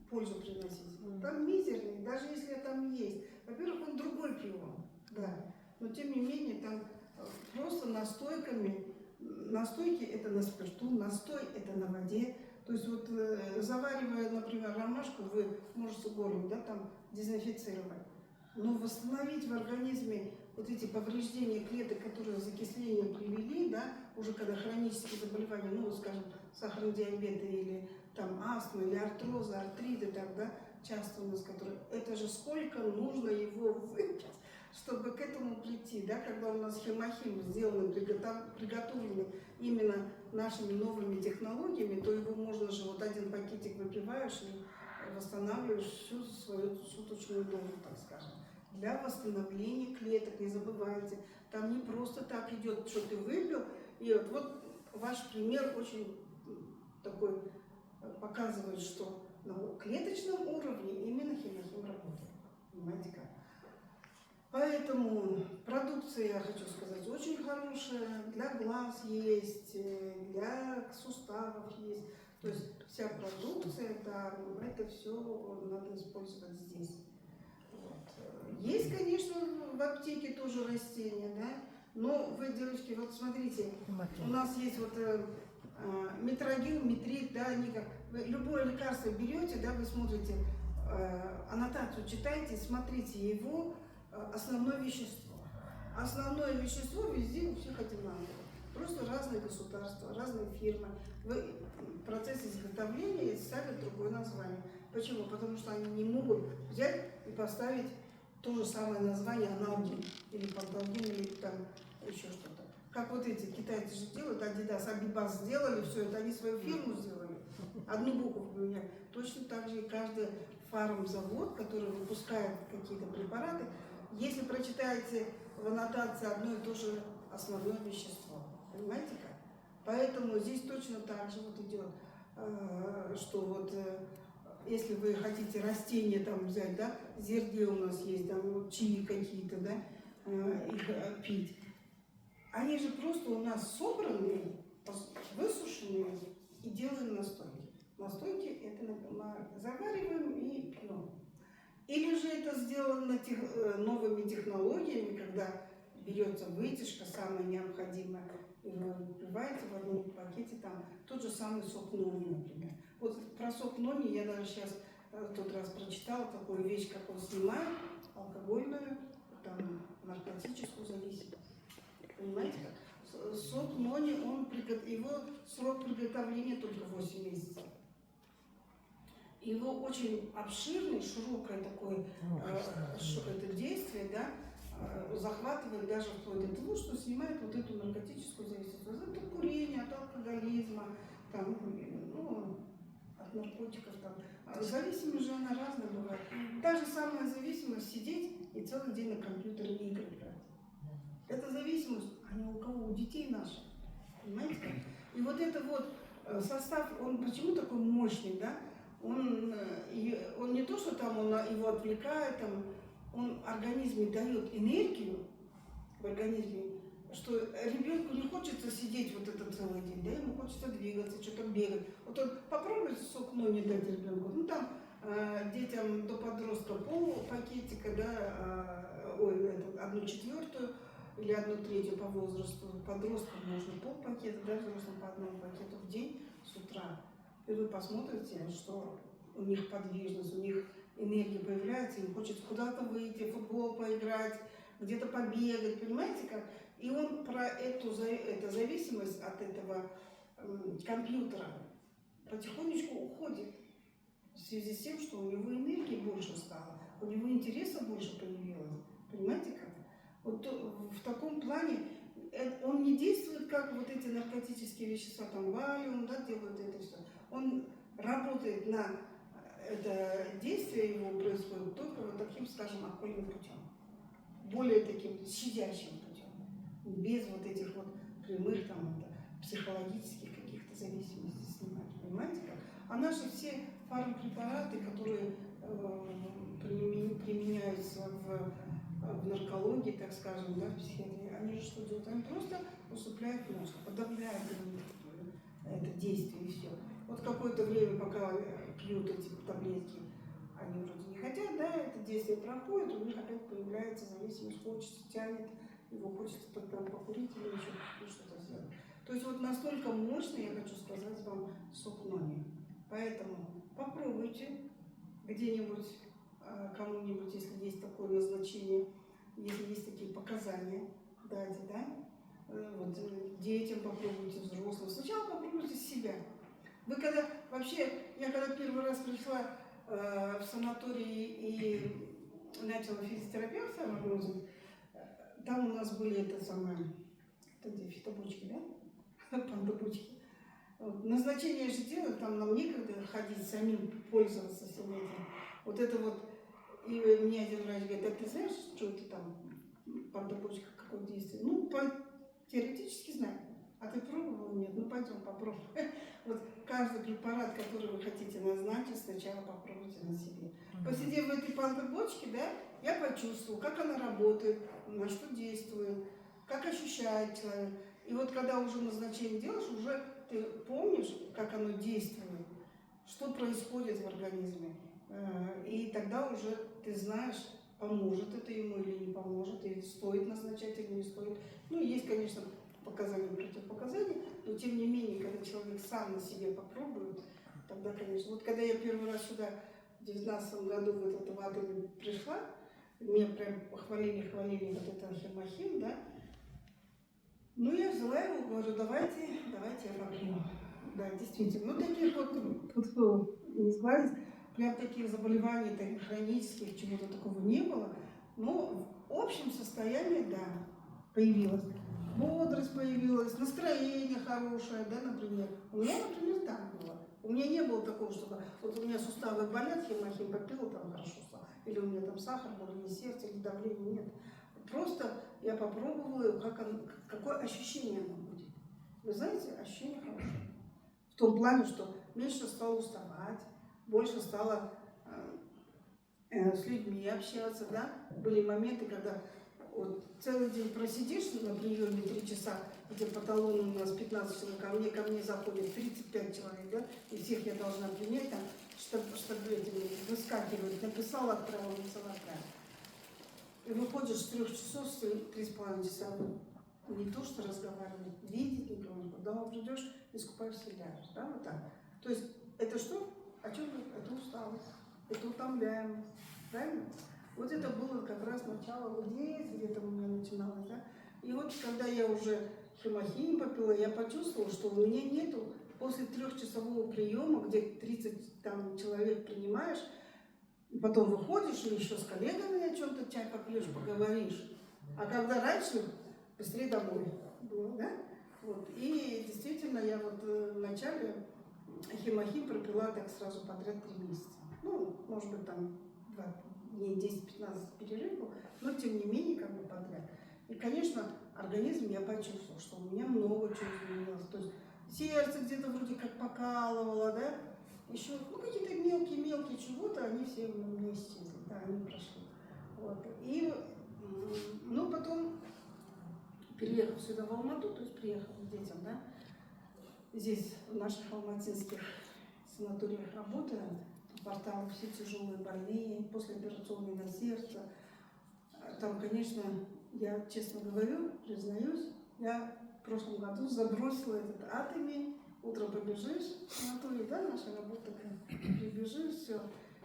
пользу приносить? Там мизерный, даже если там есть. Во-первых, он другой пион, да, но тем не менее там просто настойками. Настойки это на спирту, настой это на воде. То есть вот заваривая, например, ромашку, вы можете горло, да, там дезинфицировать. Но восстановить в организме вот эти повреждения клеток, которые закисление привели, да, уже когда хронические заболевания, скажем, сахарный диабет или там астма, или артрозы, артриты, так, да, часто у нас, которые, это же сколько нужно его выпить, чтобы к этому прийти, да, когда у нас хемохим сделаны, приготовлены именно нашими новыми технологиями, то его можно же вот один пакетик выпиваешь и восстанавливаешь всю свою суточную дозу, так скажем. Для восстановления клеток, не забывайте, там не просто так идет, что ты выпил, и вот ваш пример очень такой показывает, что на клеточном уровне именно хемохим работает. Понимаете как? Поэтому продукция, я хочу сказать, очень хорошая. Для глаз есть, для суставов есть. То есть вся продукция, да, это все надо использовать здесь. Вот. Есть, конечно, в аптеке тоже растения, да. Но вы, девочки, вот смотрите, у нас есть вот метрогил, метрит, да, они как... Вы любое лекарство берете, да, вы смотрите, аннотацию читаете, смотрите его основное вещество. Основное вещество везде у всех одинаково. Просто разные государства, разные фирмы. В процессе изготовления ставят другое название. Почему? Потому что они не могут взять и поставить то же самое название аналгин, или панталгин, или там еще что-то. Как вот эти китайцы же делают, Adidas, Abibas сделали, все это, они свою фирму сделали. Одну букву поменяли. Точно так же и каждый фармзавод, который выпускает какие-то препараты, если прочитаете в аннотации одно и то же основное вещество. Понимаете как? Поэтому здесь точно так же вот идет, что вот если вы хотите растения там взять, да, зерде у нас есть, там вот чаи какие-то, да, их пить. Они же просто у нас собранные, высушенные и делаем настойки. Настойки это завариваем и пьем. Или же это сделано новыми технологиями, когда берется вытяжка, самая необходимая, и вы выпиваете в одном пакете там тот же самый сок нони, например. Вот про сок нони я даже сейчас в тот раз прочитала такую вещь, как он снимает алкогольную, там, наркотическую зависимость. Понимаете как? Сок нони, его срок приготовления только 8 месяцев. Его очень обширное, широкое такое это действие, да, захватывает даже вплоть до того, что снимает вот эту наркотическую зависимость. От курения, от алкоголизма, там, ну, от наркотиков. Там. Зависимость же она разная бывает. Та же самая зависимость сидеть и целый день на компьютере игры играть. Это зависимость, а не у кого? У детей наших. Понимаете? И вот это вот состав, он почему такой мощный, да? Он не то, что там он его отвлекает, там, он организме дает энергию в организме, что ребенку не хочется сидеть вот этот целый день, да, ему хочется двигаться, что-то бегать. Вот он попробует сок не дать ребенку, ну там детям до подростка пол пакетика, да, 1/4 или 1/3 по возрасту, подросткам можно пол пакета, да, взрослым по одному пакету в день с утра. И вы посмотрите, что у них подвижность, у них энергия появляется, им хочется куда-то выйти, в футбол поиграть, где-то побегать, понимаете как? И он про эту зависимость от этого компьютера потихонечку уходит в связи с тем, что у него энергии больше стало, у него интереса больше появилось, понимаете как? Вот в таком плане он не действует, как вот эти наркотические вещества, там валиум, да, делают это все. Он работает на это действие его происходит только вот таким, скажем, окольным путем. Более таким щадящим путем. Без вот этих вот прямых там психологических каких-то зависимостей снимать. Понимаете как? А наши все фармпрепараты, которые применяются в наркологии, так скажем, да, в психиатрии, они же что делают? Они просто усыпляют мозг, подавляют это действие и все. Вот какое-то время, пока пьют эти таблетки, они вроде не хотят, да, это действие проходит, у них опять появляется зависимость, хочется, тянет, его хочется там покурить или еще что-то сделать. То есть вот настолько мощно, я хочу сказать вам, сок нони. Поэтому попробуйте где-нибудь, кому-нибудь, если есть такое назначение, если есть такие показания, дайте, да, вот, детям попробуйте, взрослым. Сначала попробуйте себя. Вы когда, вообще, я когда первый раз пришла в санаторий и начала физиотерапевта работать, там у нас были фитобочки, да? Пандабочки. Вот. Назначение же делают, там нам некогда ходить, самим пользоваться всем этим. Вот это вот, и мне один врач говорит, а ты знаешь, что это там, пандабочка, какое действие? Ну, теоретически знаю. А ты пробовал? Нет, ну пойдем попробуем. Вот каждый препарат, который вы хотите назначить, сначала попробуйте на себе. Посидев в этой пандабочке, да, я почувствовала, как она работает, на что действует, как ощущает человек. И вот когда уже назначение делаешь, уже ты помнишь, как оно действует, что происходит в организме. И тогда уже ты знаешь, поможет это ему или не поможет, и стоит назначать или не стоит. Ну, есть, конечно, показания, противопоказания, но тем не менее, когда человек сам на себе попробует, тогда, конечно. Вот когда я первый раз сюда в 2019 году в этот Вату пришла, меня прям хвалили вот это хемохим, да. Ну, я взяла его, говорю, давайте я попью. Да, действительно. Ну, таких вот не сгладить, прям таких заболеваний, таких хронических, чего-то такого не было. Но в общем состоянии, да, появилось. Бодрость появилась, настроение хорошее, да, например. У меня, например, так было. У меня не было такого, чтобы вот у меня суставы болят, хемохим попила, там хорошо стало. Или у меня там сахар, или сердце, или давление, нет. Просто я попробовала, какое ощущение оно будет. Вы знаете, ощущение хорошее. В том плане, что меньше стала уставать, больше стала с людьми общаться, да. Были моменты, когда вот целый день просидишь на приеме 3 часа, где по талону у нас 15 человек, ко мне заходит 35 человек, да, и всех я должна принять, там, чтобы этими выскакивать, написала, отправила, написала, отправила. И выходишь с 3 часов, с 3,5 часа, не то что разговаривать, видеть никого, дома придешь, искупаешься, ляжешь, да, вот так. То есть это что? О чем это усталость, это утомляемость, правильно? Вот это было как раз начало вот здесь, где-то у меня начиналось, да. И вот когда я уже хемохимию попила, я почувствовала, что у меня нету, после 3-часового приема, где 30 там, человек принимаешь, и потом выходишь или еще с коллегами о чем-то чай попьешь, поговоришь. А когда раньше, быстрее домой было, да? Вот. И действительно, я вот в начале хемохим пропила так сразу подряд 3 месяца. Ну, может быть, там 2 дней, 10-15 перерыв был, но тем не менее, как бы подряд. И, конечно, организм я почувствовала, что у меня много чего изменилось. То есть сердце где-то вроде как покалывало, да? Еще, ну, какие-то мелкие чего-то, они все у меня исчезли, да, они прошли. Вот. И, ну, потом, переехав сюда в Алмату, то есть приехав к детям, да, здесь в наших алматинских санаториях работаем, портал «Все тяжелые больные», послеоперационные на сердце. Там, конечно, я честно говорю, признаюсь, я в прошлом году забросила этот атоми. Утром побежишь, санаторий, да, наша работа такая, прибежишь, все.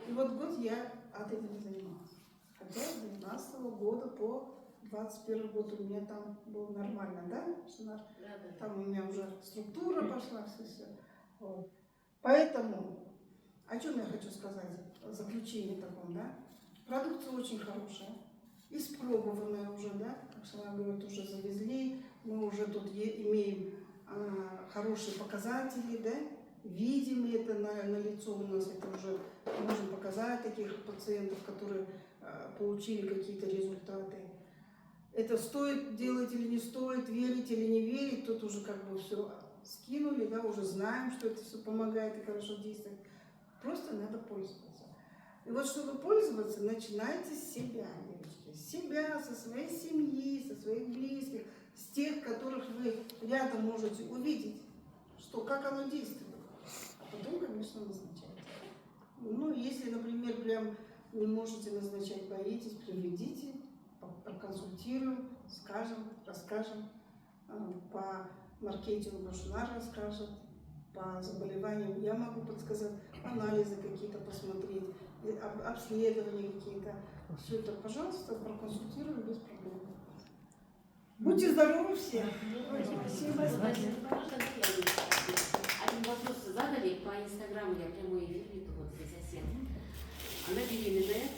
И вот год я атоми не занималась. Хотя с 2019 года по 2021 год у меня там было нормально, да? Там у меня уже структура пошла, все. Вот. Поэтому, о чем я хочу сказать, заключение таком, да? Продукция очень хорошая, испробованная уже, да? Как Шана говорит, уже завезли, мы уже тут имеем хорошие показатели, да? Видим это на лицо у нас, это уже можем показать таких пациентов, которые получили какие-то результаты. Это стоит делать или не стоит, верить или не верить, тут уже как бы все скинули, да, уже знаем, что это все помогает и хорошо действует. Просто надо пользоваться. И вот чтобы пользоваться, начинайте с себя, девочки. С себя, со своей семьи, со своих близких, с тех, которых вы рядом можете увидеть, что, как оно действует. А потом, конечно, назначайте. Ну, если, например, прям не можете назначать, боитесь, приведите, проконсультируем, скажем, расскажем. По маркетингу Шанар расскажет, по заболеваниям я могу подсказать, анализы какие-то посмотреть, обследования какие-то. Все это, пожалуйста, проконсультируем без проблем. Будьте здоровы все. Спасибо.
Один вопрос задали по инстаграму, я прямой эфир веду, вот здесь совсем. Она беременная,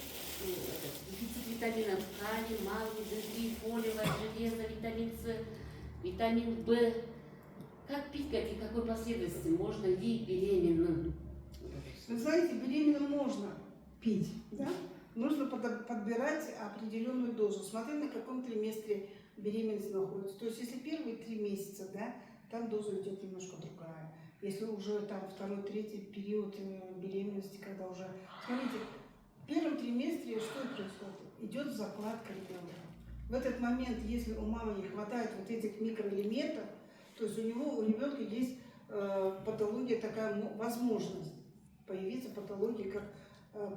дефицит витаминов калий, магний, D3, фолиевая, железо, витамин С, витамин В. Как пить, какой последовательности? Можно ли беременным?
Вы знаете, беременным можно пить, да? Нужно подбирать определенную дозу, смотря на каком триместре беременность находится. То есть, если первые 3 месяца, да, там доза идет немножко другая. Если уже там 2-3 период беременности, когда уже... Смотрите, в первом триместре что происходит? Идет закладка ребенка. В этот момент, если у мамы не хватает вот этих микроэлементов, то есть у ребенка есть патология, такая возможность появиться патологии, как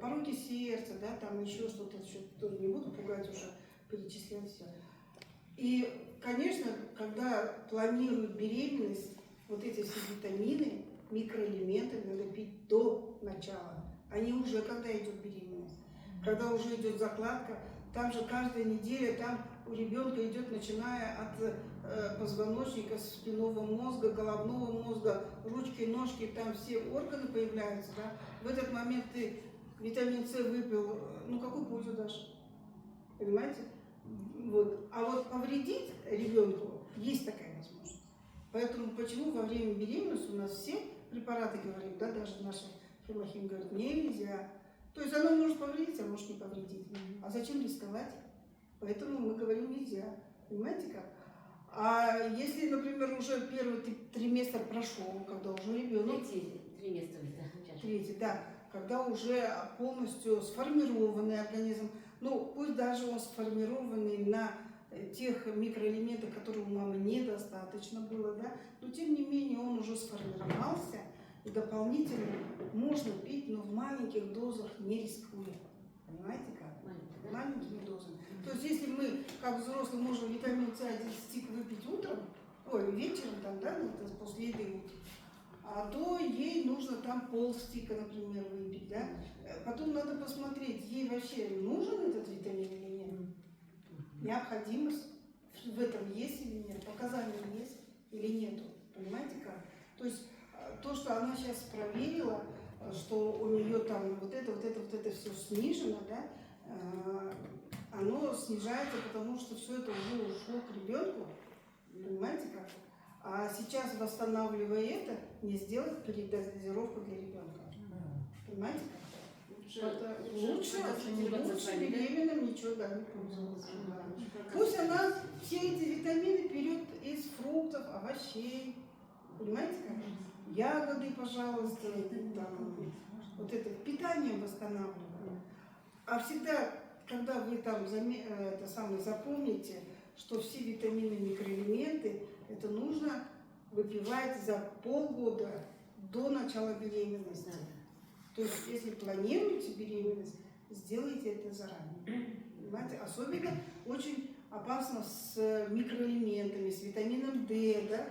пороки сердца, да, там еще что-то, тоже не буду пугать уже, перечислять все. И, конечно, когда планируют беременность, вот эти все витамины, микроэлементы надо пить до начала, а не уже когда идет беременность. Когда уже идет закладка, там же каждая неделя, там у ребенка идет, начиная от позвоночника, спинного мозга, головного мозга, ручки, ножки, там все органы появляются, да. В этот момент ты витамин С выпил, ну какую пользу дашь? Понимаете? Вот. А вот повредить ребенку есть такая возможность. Поэтому почему во время беременности у нас все препараты говорим, да, даже наши фармахим говорят, нельзя. То есть оно может повредить, а может не повредить. А зачем рисковать? Поэтому мы говорим нельзя. Понимаете как? А если, например, уже первый триместр прошел, когда уже ребенок...
Третий триместр, да,
Третий, да. Когда уже полностью сформированный организм, ну, пусть даже он сформированный на тех микроэлементах, которые у мамы недостаточно было, да, но тем не менее он уже сформировался, и дополнительно можно пить, но в маленьких дозах, не рискуя. Понимаете как? Маленькими дозами. То есть если мы, как взрослые, можем витамин С 1 стик выпить утром, ой, вечером там, да, это после еды, то ей нужно там полстика, например, выпить, да. Потом надо посмотреть, ей вообще нужен этот витамин или нет. Необходимость в этом есть или нет, показания есть или нету. Понимаете как? То есть то, что она сейчас проверила, что у нее там вот это все снижено, да, оно снижается, потому что все это уже ушло к ребенку. Понимаете как? А сейчас, восстанавливая это, не сделать передозировку для ребенка. Понимаете как? Лучше беременным ничего, да, не пользоваться. Да. Пусть она все эти витамины берет из фруктов, овощей. Понимаете как? Ягоды, пожалуйста, там, вот это питание восстанавливаем. А всегда, когда вы там запомните, что все витамины и микроэлементы, это нужно выпивать за полгода до начала беременности. То есть, если планируете беременность, сделайте это заранее. Понимаете? Особенно очень опасно с микроэлементами, с витамином D. Да?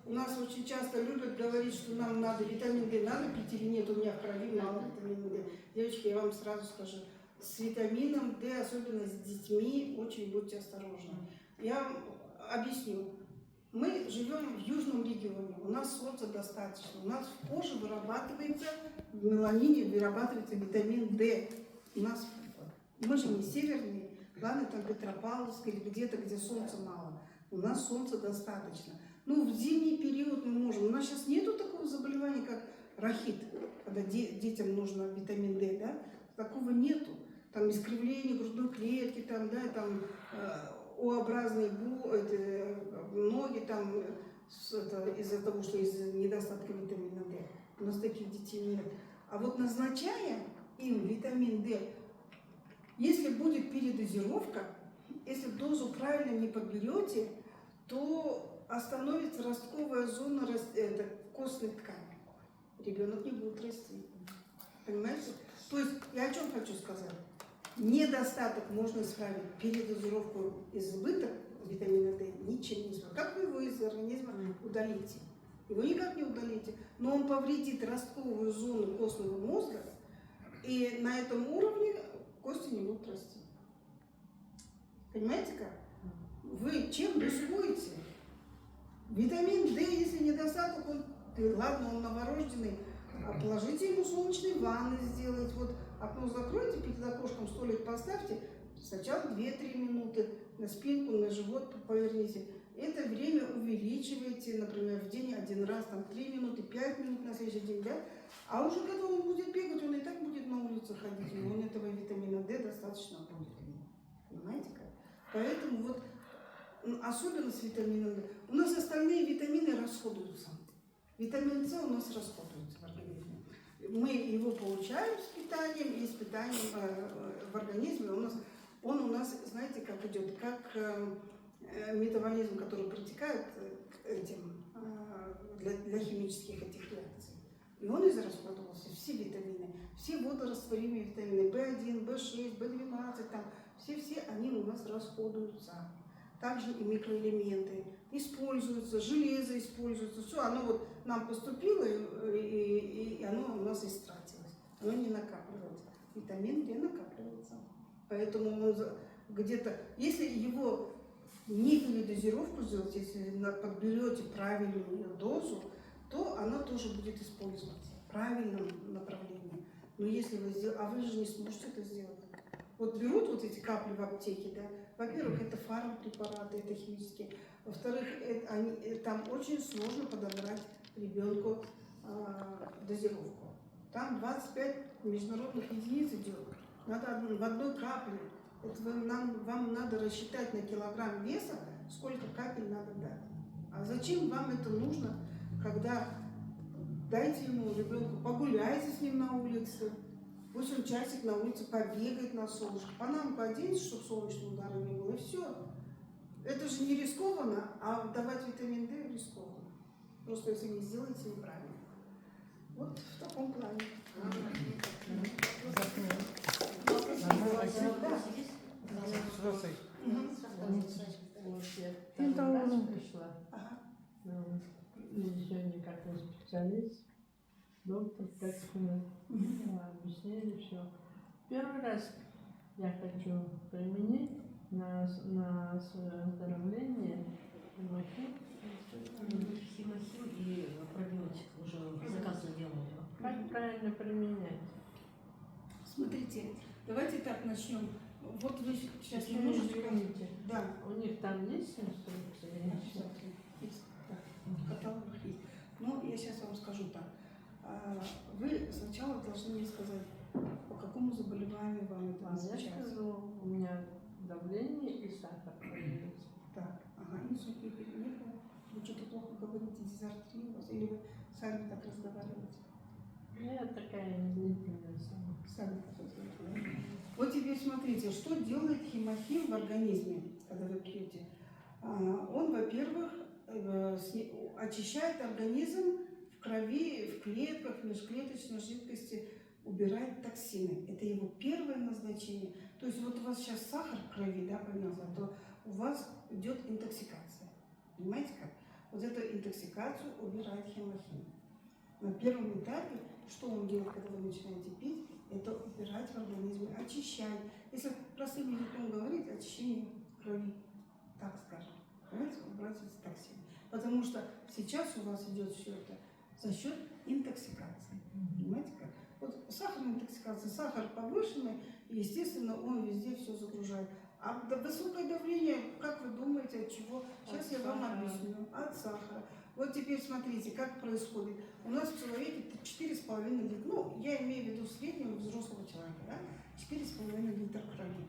У нас очень часто любят говорить, что нам надо витамин D, надо пить или нет, у меня в крови мало витамина D. Девочки, я вам сразу скажу, с витамином D, особенно с детьми, очень будьте осторожны. Я вам объясню. Мы живем в южном регионе, у нас солнца достаточно, у нас в коже вырабатывается, в меланине вырабатывается витамин D. Мы же не северные, ладно, там Петропавловск или где-то, где солнца мало. У нас солнца достаточно. Ну, в зимний период мы можем. У нас сейчас нету такого заболевания, как рахит, когда детям нужно витамин D, да? Такого нету. Там искривление грудной клетки, там, да, там О-образные ноги, там, из-за того, что из недостатка витамина D. У нас таких детей нет. А вот назначая им витамин D, если будет передозировка, если дозу правильно не подберете, то остановится ростковая зона костной ткани. Ребенок не будет расти. Понимаете? То есть я о чем хочу сказать? Недостаток можно исправить, передозировку избыток витамина D ничем не исправить. Как вы его из организма удалите? Его никак не удалите, но он повредит ростковую зону костного мозга, и на этом уровне кости не будут расти. Понимаете как? Вы чем рискуете? Витамин D, если недостаток, ладно, он новорожденный, положите ему солнечные ванны сделать. Вот окно закройте, перед окошком столик поставьте, сначала 2-3 минуты, на спинку, на живот поверните. Это время увеличивайте, например, в день один раз, там 3 минуты, 5 минут на следующий день, да? А уже когда он будет бегать, он и так будет на улице ходить, и он этого витамина D достаточно будет. Понимаете как? Поэтому вот, особенно с витамином D, у нас остальные витамины расходуются. Витамин С у нас расходуется в организме. Мы его получаем с питанием, и с питанием в организме он у нас, знаете, как идет, как метаболизм, который протекает для химических этих реакций. И он израсходовался, все витамины, все водорастворимые витамины, В1, В6, В12, там, все они у нас расходуются. Также и микроэлементы используются, железо используется, все, оно вот нам поступило, и оно у нас истратилось, оно не накапливается. Витамин D накапливается. Поэтому он где-то, если его не передозировку сделать, если подберете правильную дозу, то она тоже будет использоваться в правильном направлении. Но если вы сделаете, а вы же не сможете это сделать. Вот берут вот эти капли в аптеке, да, во-первых, это фармпрепараты, это химические, во-вторых, там очень сложно подобрать ребенку дозировку. Там 25 международных единиц идет. Надо в одной капле. Это вам надо рассчитать на килограмм веса, сколько капель надо дать. А зачем вам это нужно, когда дайте ему, ребенку, погуляйте с ним на улице, пусть он часик на улице побегает на солнышко, панамку оденьте, чтобы солнечного удара не было, и все. Это же не рискованно, а давать витамин D рискованно. Просто если не сделаете неправильно. Вот в таком плане.
Вот я второй раз пришла,
Ага.
сегодня как специалист, доктор, как объяснили все. Первый раз я хочу применить на свое оздоровление химохим.
Химохим и пробиотик уже заказ делали.
Как правильно применять?
Смотрите, давайте так начнем. Вот вы сейчас
Еще
немножечко...
извините,
Да.
у них там есть инструкция?
Да, есть, да, в каталогах есть. Но я сейчас вам скажу так. Вы сначала должны мне сказать, по какому заболеванию вам это
Я
назначается.
скажу, у меня давление и сахар поднялся.
Так, ага, инсульт не было. Вы что-то плохо говорите, дизартрия у вас, или вы сами так разговариваете?
Я такая медлительная сама.
Сами так разговариваете. Вот теперь смотрите, что делает химохим в организме, когда вы пьете. Он, во-первых, очищает организм в крови, в клетках, в межклеточной жидкости, убирает токсины. Это его первое назначение. То есть вот у вас сейчас сахар в крови, да, поднялся, то у вас идет интоксикация. Понимаете как? Вот эту интоксикацию убирает химохим. На первом этапе, что он делает, когда вы начинаете пить, это убирать в организме, очищать. Если простым языком говорить, очищение крови, так скажем. Понимаете, убрать эти токсины. Потому что сейчас у вас идет все это за счет интоксикации. Понимаете как? Вот сахарная интоксикация, сахар повышенный, естественно, он везде все загружает. А высокое давление, как вы думаете, от чего? Сейчас я вам объясню. От сахара. Вот теперь смотрите, как происходит. У нас в человеке 4,5 литра, ну, я имею в виду среднего взрослого человека, да? 4,5 литра крови.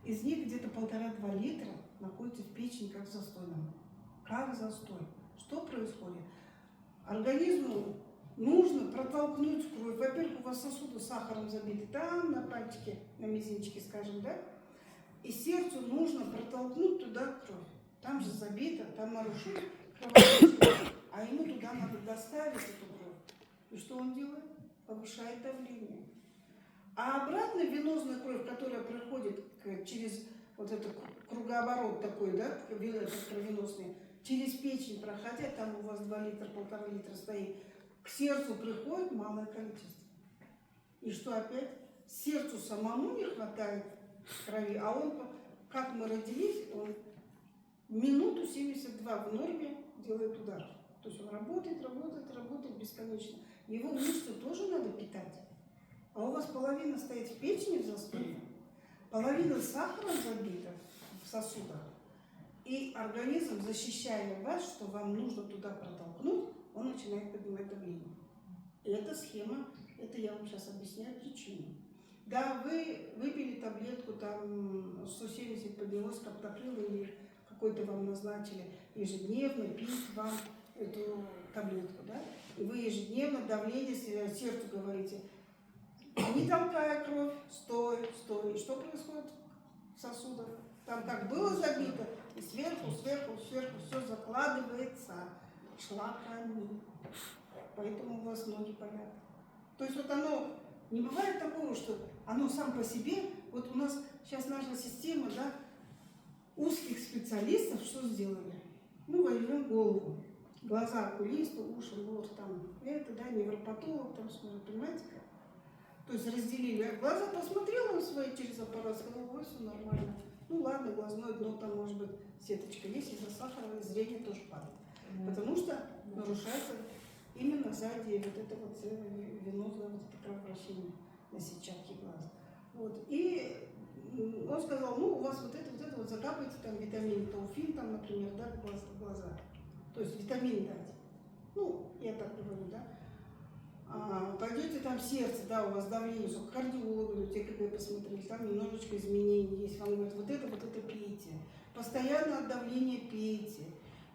Из них где-то 1,5-2 литра находится в печени как застойном. Как застой. Что происходит? Организму нужно протолкнуть кровь. Во-первых, у вас сосуды сахаром забиты там, на пальчике, на мизинчике, скажем, да? И сердцу нужно протолкнуть туда кровь. Там же забито, там нарушение кровотечения, а ему туда надо доставить эту кровь. И что он делает? Повышает давление. А обратно венозная кровь, которая проходит через вот этот кругооборот такой, да, кровеносный, через печень проходя, там у вас 2 литра, 1,5 литра стоит, к сердцу приходит малое количество. И что опять? Сердцу самому не хватает крови, а он, как мы родились, он минуту 72 в норме делает удар. То есть он работает бесконечно. Его мышцы тоже надо питать. А у вас половина стоит в печени в застое, половина сахаром забита в сосудах. И организм, защищая вас, что вам нужно туда протолкнуть, он начинает поднимать давление. И эта схема, это я вам сейчас объясняю причину. Да, вы выпили таблетку, там 170 поднялось, каптоприл или какой-то вам назначили, ежедневно пить вам эту таблетку, да? И вы ежедневно давление сердцу говорите, не толкая кровь, стой. И что происходит в сосудах? Там как было забито, и сверху все закладывается шлаками. Поэтому у вас ноги болят. То есть вот оно, не бывает такого, что оно сам по себе, вот у нас сейчас наша система, да, узких специалистов что сделали? Ну, возьмем голову, глаза окулиста, уши, нос, там, это, да, невропатолог, там смотрит, понимаете как? То есть разделили. Глаза посмотрел он свои через аппарат, сказал, ой, все нормально. Ну ладно, глазное дно, там может быть сеточка есть, из-за сахара зрение тоже падает. Потому что нарушается именно сзади вот это вот венозное вот это кровообращение на сетчатке глаза. Вот. И он сказал, ну у вас вот это вот закапывайте там витамин тауфин, там, например, да, в глаза. То есть витамин дать. ну, я так говорю, да, пойдете там сердце, да, у вас давление, что к кардиологу идете, ЭКГ посмотрели, там немножечко изменений есть, вам говорят, вот это пейте, постоянно от давления пейте,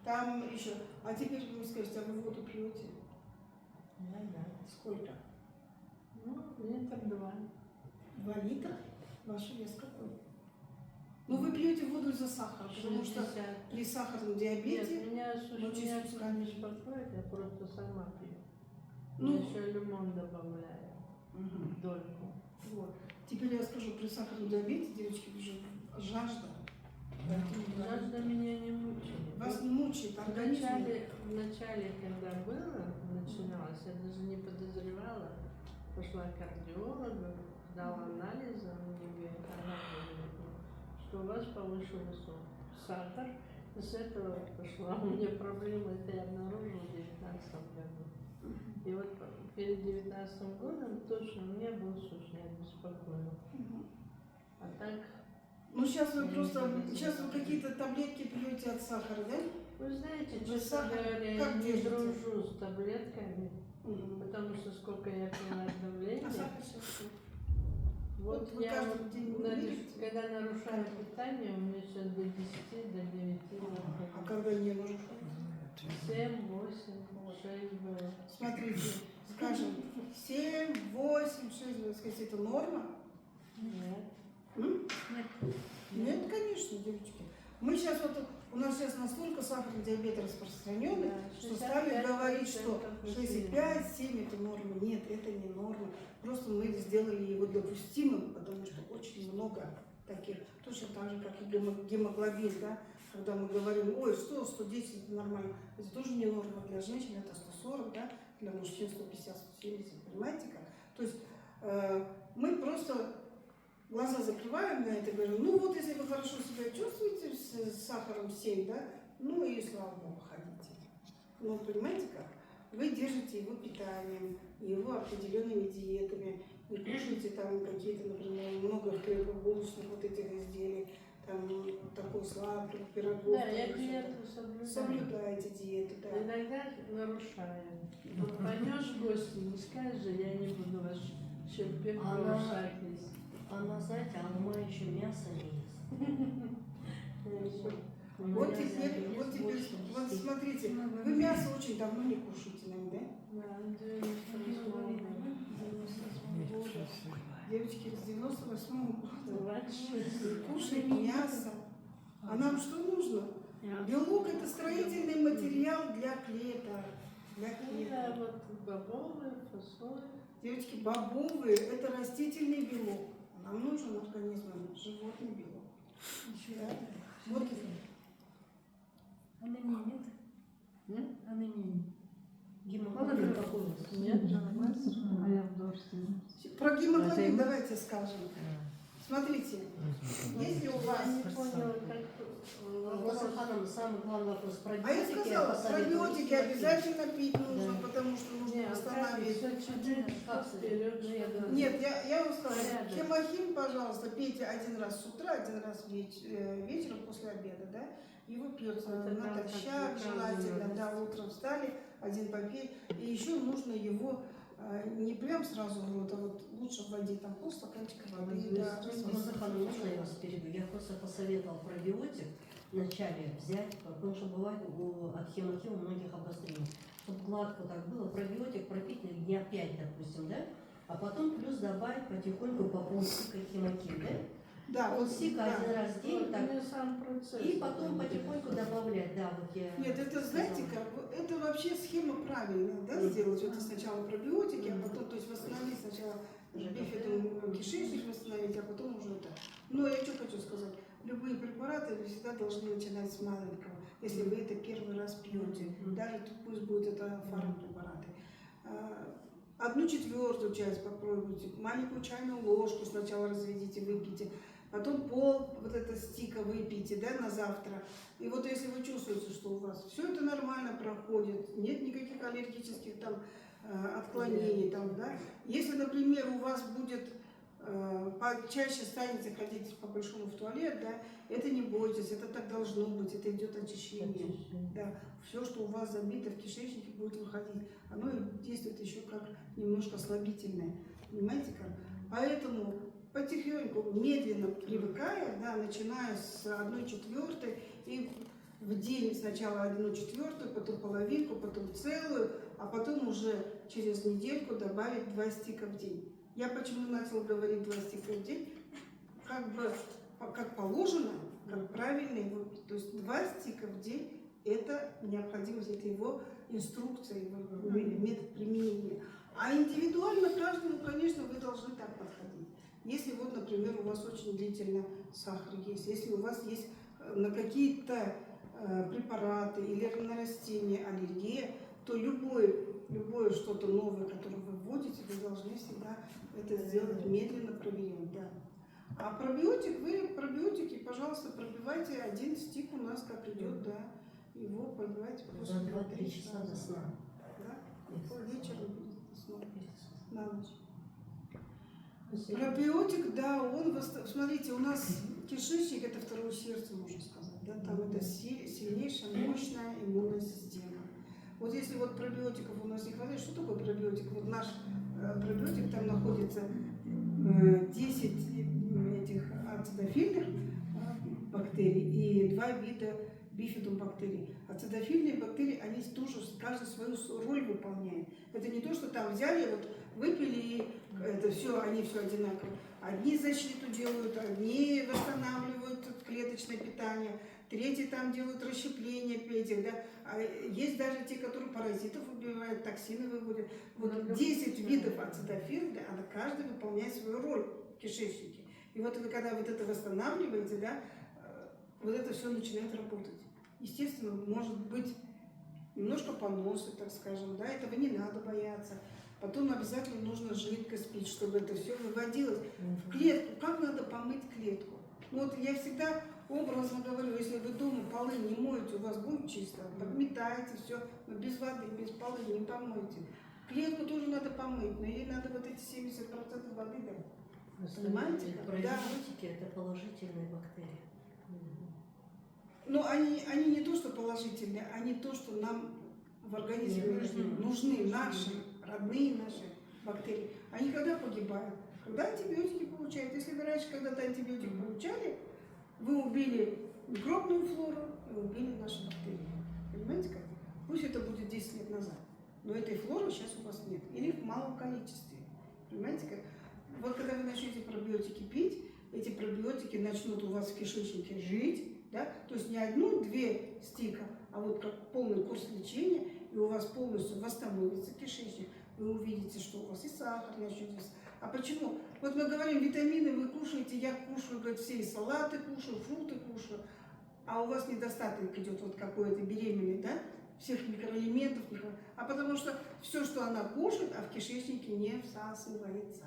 там еще, а теперь вы мне скажете, а вы воду пьете?
Да.
Сколько?
Ну, литр 2.
2 литра? Ваш вес какой? Ну, вы пьете воду из-за сахара, потому что
60.
при сахарном
Нет,
диабете,
меня
мочеиспускание.
не беспокоит, я просто сама пью.
Ну.
Я еще лимон добавляю, дольку.
вот. Теперь я скажу, при сахарном диабете, девочки, уже жажда. Поэтому, да.
Жажда меня не мучает.
Вас не мучает организм.
В начале, когда начиналось, я даже не подозревала. Пошла к кардиологу, дала анализы, мне говорит, что у вас повышился сахар. И с этого пошла у меня проблема, это я обнаружила в 2019 году. И вот перед 2019 годом точно мне был СУС, не беспокоил. А так,
Ну, сейчас вы просто, сейчас вы какие-то таблетки пьете от сахара, да?
вы знаете,
Вы
честно
сахар
говоря,
как
я не
держите?
дружу с таблетками,
Мгм.
потому что сколько я пила давление.
А сахар сейчас что?
Вот
Вот вы
я
каждый
вот,
день меряете?
когда нарушаю питание, у меня сейчас до 10, до 9
А когда не нужно?
7, 8, 6 было.
Смотрите, скажем, 7, 8, 6, вы сказать, это норма?
Нет.
М? Нет, конечно, девочки. Мы сейчас вот, у нас сейчас настолько сахарный диабет распространенный,
Да,
что стали
65%
говорить, что
населения.
6,5, 7 это норма. Нет, это не норма. Просто мы сделали его допустимым, потому что очень много таких, точно так же, как и гемоглобин, да, когда мы говорим, ой, 100, 110 это нормально. Это тоже не норма для женщин, это 140, да, для мужчин 150, 170, понимаете как? То есть мы просто глаза закрываем на это и говорим, ну вот если вы хорошо себя чувствуете с сахаром 7, да, ну и слава богу, ходите. Ну, понимаете как? Вы держите его питанием, его определенными диетами, не кушаете там какие-то, например, много хлебобулочных вот этих изделий, там такой сладких, пирогов.
Да, я
там,
диету соблюдаю.
Соблюдаете диету, да.
Иногда нарушаю. Вот пойдешь в гости, не скажешь же, я не буду ваш щербек
Она-
нарушать есть.
Она, знаете, она еще мясо не ест.
Вот теперь, вот смотрите, вы мясо очень давно не кушаете, наверное, да?
Да, 98
Девочки, с 98-го года
26.
кушают мясо. А нам что нужно? Белок – это строительный материал для клеток. Для
Да,
клеток.
вот бобовые, фасоль.
Девочки, бобовые – это растительный белок. А нам нужен организму животный белок. Да? Вот
Анемии нет? Анемии.
Гемоглобин какой у вас?
Нет, а я в дождь.
про гемоглобин давайте скажем. Смотрите, если у вас…
Я не поняла, как
Вопрос Ханам, самый главный вопрос.
А я
Пробиотики
сказала,
посоветую
пробиотики
пить.
обязательно пить нужно,
Да.
потому что нужно восстанавливать.
все чуть-чуть вперед.
Нет, я вам сказала,
Порядок.
хемохим, пожалуйста, пейте один раз с утра, один раз вечером после обеда, да? Его пьется
Это там
натощак,
как
желательно,
указано.
да, утром встали, один попей. И еще нужно его не прям сразу в рот, а вот лучше в воде, там полстаканчика воды, да.
Ханам, можно я вас перебью? Я просто посоветовал пробиотик вначале взять, потому что бывает от хемохима у многих обострение. Чтобы гладко так было, пробиотик пропить на дня 5, допустим, да? А потом плюс добавить потихоньку по полсика хемохим, да?
Да, вот,
Полсика
да.
один раз в день, так,
сам процесс.
и потом потихоньку добавлять, да, вот я...
Нет, это, знаете как, это вообще схема правильная, да, сделать. Это сначала пробиотики, а потом, то есть восстановить сначала бифидум кишечник восстановить, а потом уже это. Но я что хочу сказать, любые препараты вы всегда должны начинать с маленького, если вы это первый раз пьете, даже пусть будет это фармпрепараты. 1/4 часть попробуйте, маленькую чайную ложку сначала разведите, выпейте, потом пол вот это стика выпейте, да, на завтра. И вот если вы чувствуете, что у вас все это нормально проходит, нет никаких аллергических там отклонений, там, да. Если, например, у вас будет чаще станете ходить по-большому в туалет, да, это не бойтесь, это так должно быть, это идет очищение. Да, все, что у вас забито в кишечнике, будет выходить. Оно действует еще как немножко слабительное. Понимаете как? Поэтому потихоньку, медленно привыкая, да, начиная с 1/4 и в день сначала 1/4, потом половинку, потом целую, а потом уже через недельку добавить 2 стика в день. Я почему начала говорить 2 стика в день? Как бы, как положено, как правильно его пить. То есть 2 стика в день – это необходимость, это его инструкция, его метод применения. А индивидуально каждому, конечно, вы должны так подходить. Если вот, например, у вас очень длительно сахар есть, если у вас есть на какие-то препараты или на растения аллергия, то любое что-то новое, которое вы вводите, вы должны всегда это сделать медленно, проверять. Да. А пробиотики, пожалуйста, пробивайте 1 стик у нас как идет, да, его пробивайте
За 2-3 часа до сна.
Да? Вечером перед сном, на ночь. Пробиотик, да, он, смотрите, у нас кишечник – это второе сердце, можно сказать, да, там это сильнейшая, мощная иммунная система. Вот если вот пробиотиков у нас не хватает, что такое пробиотик? Вот наш пробиотик, там находится 10 этих ацидофильных бактерий и 2 вида бифидобактерий. Ацидофильные бактерии, они тоже каждый свою роль выполняет. Это не то, что там взяли, вот выпили, и это все, они все одинаково. Одни защиту делают, одни восстанавливают клеточное питание, третьи там делают расщепление этих, да. А есть даже те, которые паразитов убивают, токсины выводят. Вот 10 видов ацидофилов, да, каждый выполняет свою роль в кишечнике. И вот вы, когда вот это восстанавливаете, да, вот это все начинает работать. Естественно, может быть немножко поносы, так скажем, да, этого не надо бояться. Потом обязательно нужно жидкость пить, чтобы это все выводилось в клетку. Как надо помыть клетку? Ну, вот я всегда образно говорю, если вы дома полы не моете, у вас будет чисто, подметаете все, но без воды, без полы не помоете. Клетку тоже надо помыть, но ей надо вот эти 70% воды дать. Понимаете?
Пробиотики – это положительные бактерии.
Но они не то, что положительные, они то, что нам в организме нужны наши, родные наши бактерии. Они когда погибают? Когда антибиотики получают. Если вы раньше когда-то антибиотик получали, вы убили микробную флору и убили наши бактерии. Понимаете как? Пусть это будет 10 лет назад, но этой флоры сейчас у вас нет. Или в малом количестве. Понимаете как? Вот когда вы начнете пробиотики пить, эти пробиотики начнут у вас в кишечнике жить, да? То есть не 1-2 стика, а вот как полный курс лечения, и у вас полностью восстановится кишечник. Вы увидите, что у вас и сахар начнет. А почему? Вот мы говорим, витамины вы кушаете, я кушаю, говорит, все и салаты кушаю, фрукты кушаю, а у вас недостаток идет вот какой-то беременный, да? Всех микроэлементов не хватает. А потому что все, что она кушает, а в кишечнике не всасывается.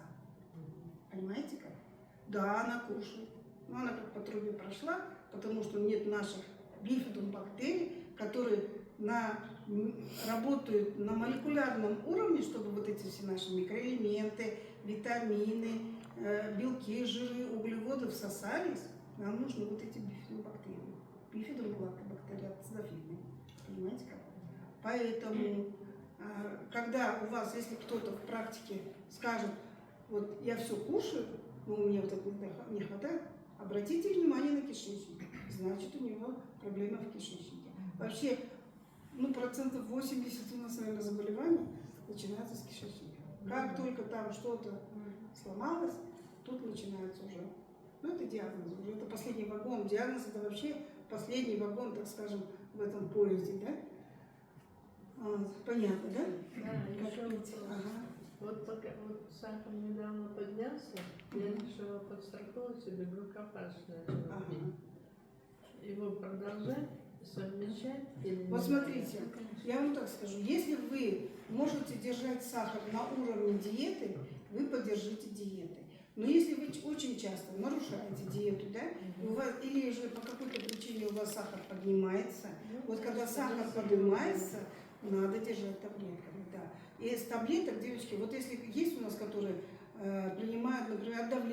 Понимаете как? Да, она кушает. Но она как по трубе прошла, потому что нет наших бифидобактерий, которые работают на молекулярном уровне, чтобы вот эти все наши микроэлементы, витамины, белки, жиры, углеводы всосались. Нам нужны вот эти бифидобактерии. Бифидобактерии ацидофильные. Понимаете как? Поэтому, когда у вас, если кто-то в практике скажет, вот я все кушаю, но у меня вот этого не хватает, обратите внимание на кишечник. Значит, у него проблема в кишечнике. Вообще, ну, 80% у нас, наверное, заболеваний начинается с кишечника. Как только там что-то сломалось, тут начинается уже. Ну, это диагноз уже. Это последний вагон. Диагноз – это вообще последний вагон, так скажем, в этом поезде, да? Понятно, да?
Да,
Как
еще
видите?
вопрос.
Ага.
Вот пока вот сахар недавно поднялся, я решила подстраховать себе глюкофаж начала
Ага.
пить. Его продолжать, совмещать или
Вот
не
смотрите,
надо?
я вам так скажу, если вы можете держать сахар на уровне диеты, вы поддержите диеты. Но если вы очень часто нарушаете диету, да, и у вас, или же по какой-то причине у вас сахар поднимается, вот когда сахар поднимается, надо держать таблетками, да. И с таблеток, девочки, вот если есть у нас, которые принимают, например, от давления,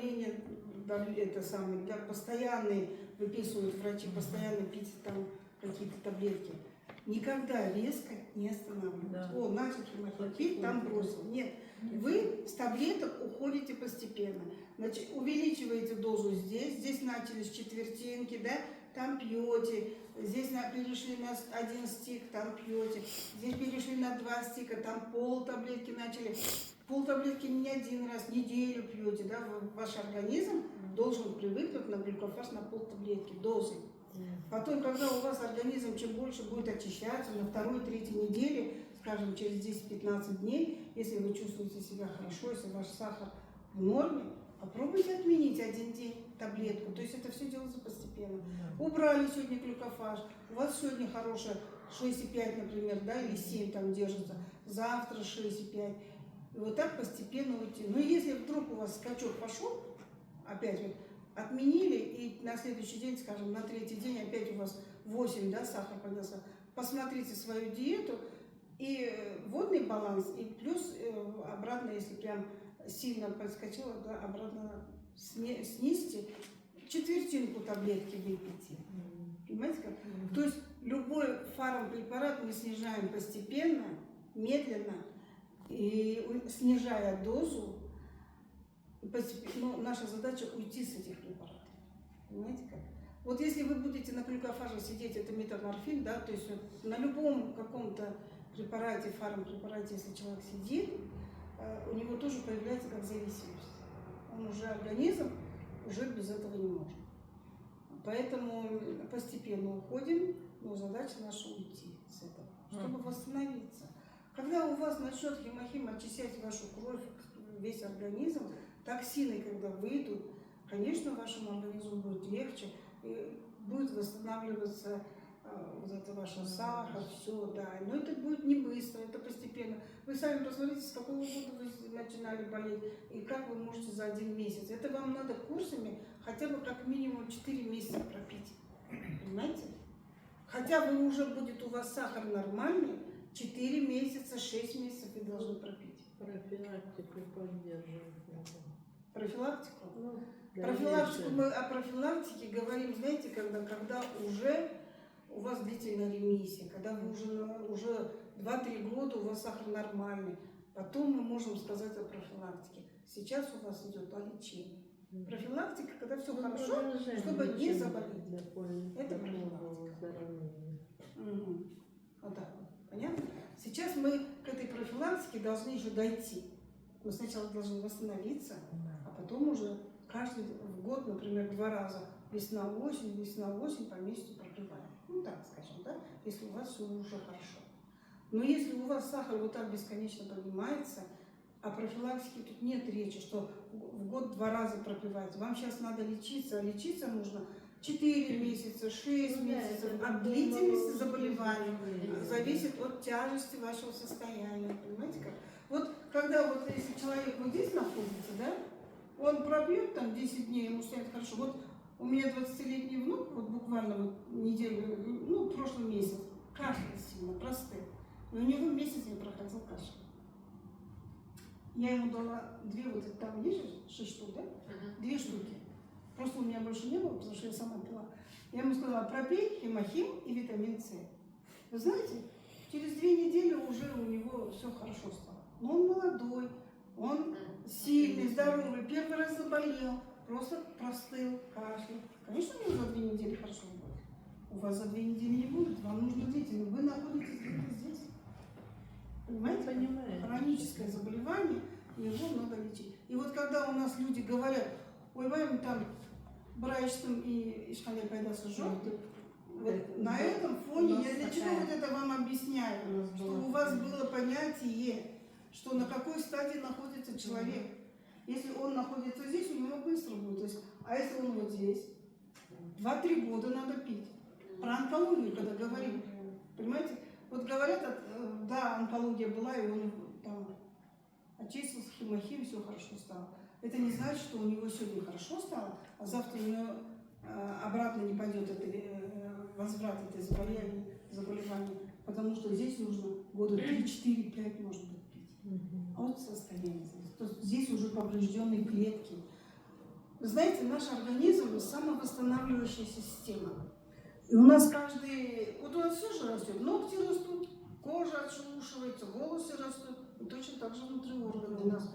это самое, как постоянные, выписывают врачи, постоянно пить там какие-то таблетки. Никогда резко не останавливать.
Да.
О, начал химиотерапию пить, там бросил. Нет. Вы с таблеток уходите постепенно. Значит, увеличиваете дозу здесь начали с четвертинки, да, там пьете, здесь перешли на 1 стик, там пьете, здесь перешли на 2 стика, там пол таблетки начали. Пол таблетки не 1 раз, неделю пьете, да, ваш организм должен привыкнуть на глюкофаж на пол таблетки, дозы. Потом, когда у вас организм чем больше будет очищаться, на 2-3 неделе, скажем, через 10-15 дней, если вы чувствуете себя хорошо, если ваш сахар в норме, попробуйте отменить 1 день таблетку. То есть это все делается постепенно. Убрали сегодня глюкофаж, у вас сегодня хорошая 6,5, например, да, или 7 там держится, завтра 6,5. И вот так постепенно уйти. Но если вдруг у вас скачок пошел, опять вот, отменили, и на следующий день, скажем, на 3-й день опять у вас 8, да, сахар поднялся, посмотрите свою диету, и водный баланс, и плюс обратно, если прям сильно подскочило, да, обратно снизьте, четвертинку таблетки выпейте. Понимаете как? То есть любой фармпрепарат мы снижаем постепенно, медленно, и снижая дозу, но наша задача уйти с этих препаратов. Понимаете как? Вот если вы будете на глюкофаже сидеть, это метаморфин, да, то есть вот на любом каком-то препарате, фармпрепарате, если человек сидит, у него тоже появляется как зависимость. Он уже, организм уже без этого не может. Поэтому постепенно уходим, но задача наша уйти с этого, чтобы восстановиться. Когда у вас начнет хемохим очищать вашу кровь, весь организм, токсины, когда выйдут, конечно, вашему организму будет легче, и будет восстанавливаться вот это ваш сахар, все, да. Но это будет не быстро, это постепенно. Вы сами посмотрите, с какого года вы начинали болеть, и как вы можете за 1 месяц. Это вам надо курсами хотя бы как минимум 4 месяца пропить. Понимаете? Хотя бы уже будет у вас сахар нормальный, 4 месяца, 6 месяцев вы должны пропить.
Профилактику поддерживать надо.
Профилактику?
Ну,
Профилактику мы о профилактике говорим, знаете, когда уже у вас длительная ремиссия, когда вы уже 2-3 года у вас сахар нормальный. Потом мы можем сказать о профилактике. Сейчас у вас идет о лечении. Профилактика, когда все хорошо, чтобы не заболеть. Это профилактика. Вот так вот. Понятно? Сейчас мы к этой профилактике должны еще дойти. Мы сначала должны восстановиться, а потом уже каждый год, например, 2 раза весна-осень по месяцу пропиваем. Ну так скажем, да, если у вас все уже хорошо. Но если у вас сахар вот так бесконечно поднимается, о профилактике тут нет речи, что в год 2 раза пропивать. Вам сейчас надо лечиться, а лечиться нужно 4 месяца, 6 месяцев. От длительности заболевания зависит от тяжести вашего состояния. Понимаете как? Вот когда вот если человек вот здесь находится, да, он пропьет там 10 дней, ему станет хорошо. Вот у меня 20-летний внук, вот буквально вот неделю, ну, прошлый месяц, кашлял сильно, простыл. И у него месяц не проходил кашель. Я ему дала 2, вот там есть 6 штук, да? 2 штуки. Просто у меня больше не было, потому что я сама пила. Я ему сказала, пропей хемохим и витамин С. Вы знаете, через 2 недели уже у него все хорошо стало. Но он молодой, он сильный, здоровый, 1 раз заболел, просто простыл, кашлял. Конечно, у него за 2 недели хорошо будет. У вас за 2 недели не будет, вам нужно длительно. Вы находитесь где-то здесь. Понимаете?
Понимаю.
Хроническое заболевание, его надо лечить. И вот когда у нас люди говорят, ой, вам там браечным и ишхалей пайдасы желтый, вот на этом фоне я для чего вот это вам объясняю, чтобы у вас было понятие, что на какой стадии находится человек. Если он находится здесь, у него быстро будет. То есть, а если он вот здесь, 2-3 года надо пить. Про онкологию, когда говорим, понимаете? Вот говорят, да, онкология была, и он там очистился, хемохим, все хорошо стало. Это не значит, что у него сегодня хорошо стало, а завтра у него обратно не пойдет возврат этой заболевания, потому что здесь нужно года 3, 4, 5, может быть, пить. А вот состояние здесь. То есть здесь уже поврежденные клетки. Вы знаете, наш организм самовосстанавливающаяся система. И у нас каждый, вот у нас все же растет, ногти растут, кожа отшелушивается, волосы растут, и точно так же внутри органа у нас.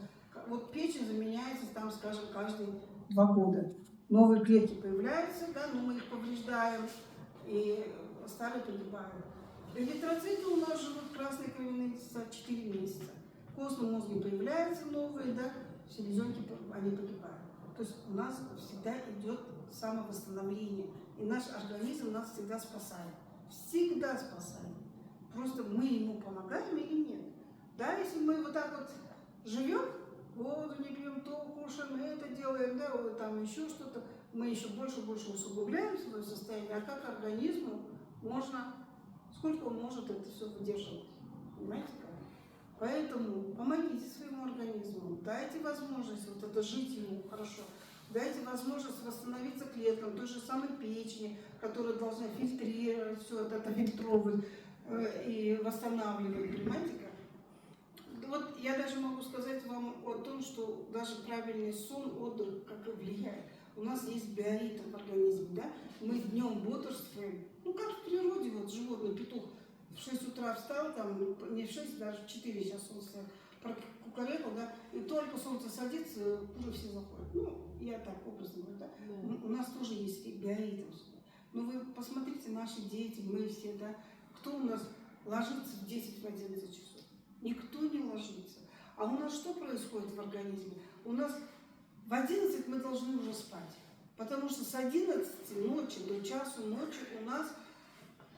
Вот печень заменяется там, скажем, каждые 2 года. Новые клетки появляются, да, но мы их повреждаем, и старые погибают. Эритроциты у нас живут, красные кровяные тела, 4 месяца. В костном мозге появляются новые, да, селезенки, они погибают. То есть у нас всегда идет самовосстановление. И наш организм нас всегда спасает. Всегда спасает. Просто мы ему помогаем или нет. Да, если мы вот так вот живем, воду не пьем, то кушаем, это делаем, да, вот там еще что-то, мы еще больше усугубляем свое состояние. А как организму можно, сколько он может это все выдерживать? Понимаете как? Поэтому помогите своему организму, дайте возможность вот это жить ему хорошо. Дайте возможность восстановиться клеткам, той же самой печени, которая должна фильтрировать все это, фильтровывать и восстанавливать, понимаете как? Вот я даже могу сказать вам о том, что даже правильный сон, отдых, как и влияет. У нас есть биоритм в организме, да? Мы днем бодрствуем, ну как в природе, вот животный петух в 6 утра встал, там, не в 6, даже в 4 сейчас он встал, кукарекал, да, и только солнце садится, уже все заходят. Ну, я так образно говорю, да? У нас тоже есть биоритм. Но вы посмотрите, наши дети, мы все, да, кто у нас ложится в 10-11 часов? Никто не ложится. А у нас что происходит в организме? У нас в 11 мы должны уже спать. Потому что с 11 ночи до часу ночи у нас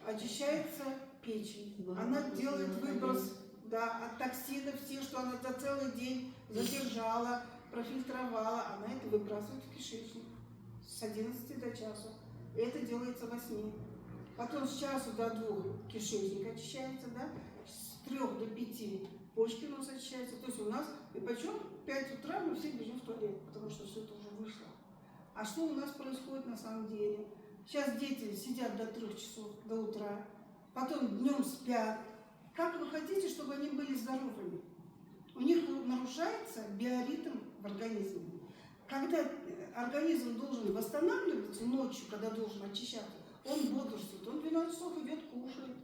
очищается печень. Она делает выброс, да, от токсинов, все, что она за целый день задержала, профильтровала, она это выбрасывает в кишечник с 11 до часу. И это делается во сне. Потом с часу до 2 кишечник очищается, да, с 3 до 5 почки у нас очищаются. То есть у нас, и причем в 5 утра мы все бежим в туалет, потому что все это уже вышло. А что у нас происходит на самом деле? Сейчас дети сидят до 3 часов, до утра, потом днем спят. Как вы хотите, чтобы они были здоровыми? У них нарушается биоритм в организме. Когда организм должен восстанавливаться ночью, когда должен очищаться, он бодрствует, он 12 часов идет, кушает.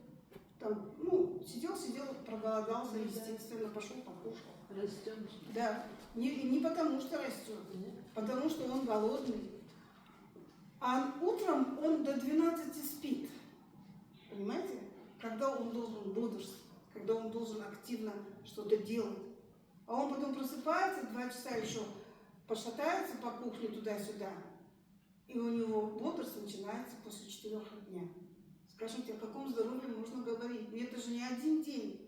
Там, ну, сидел, проголодался, естественно, пошел, покушал.
Растет.
Да, не потому что растет, потому что он голодный. А утром он до 12 спит. Понимаете? Когда он должен бодрствовать, когда он должен активно что-то делать. А он потом просыпается, 2 часа еще пошатается по кухне туда-сюда. И у него бодрость начинается после 4 дня. Скажите, о каком здоровье можно говорить? Это же не один день.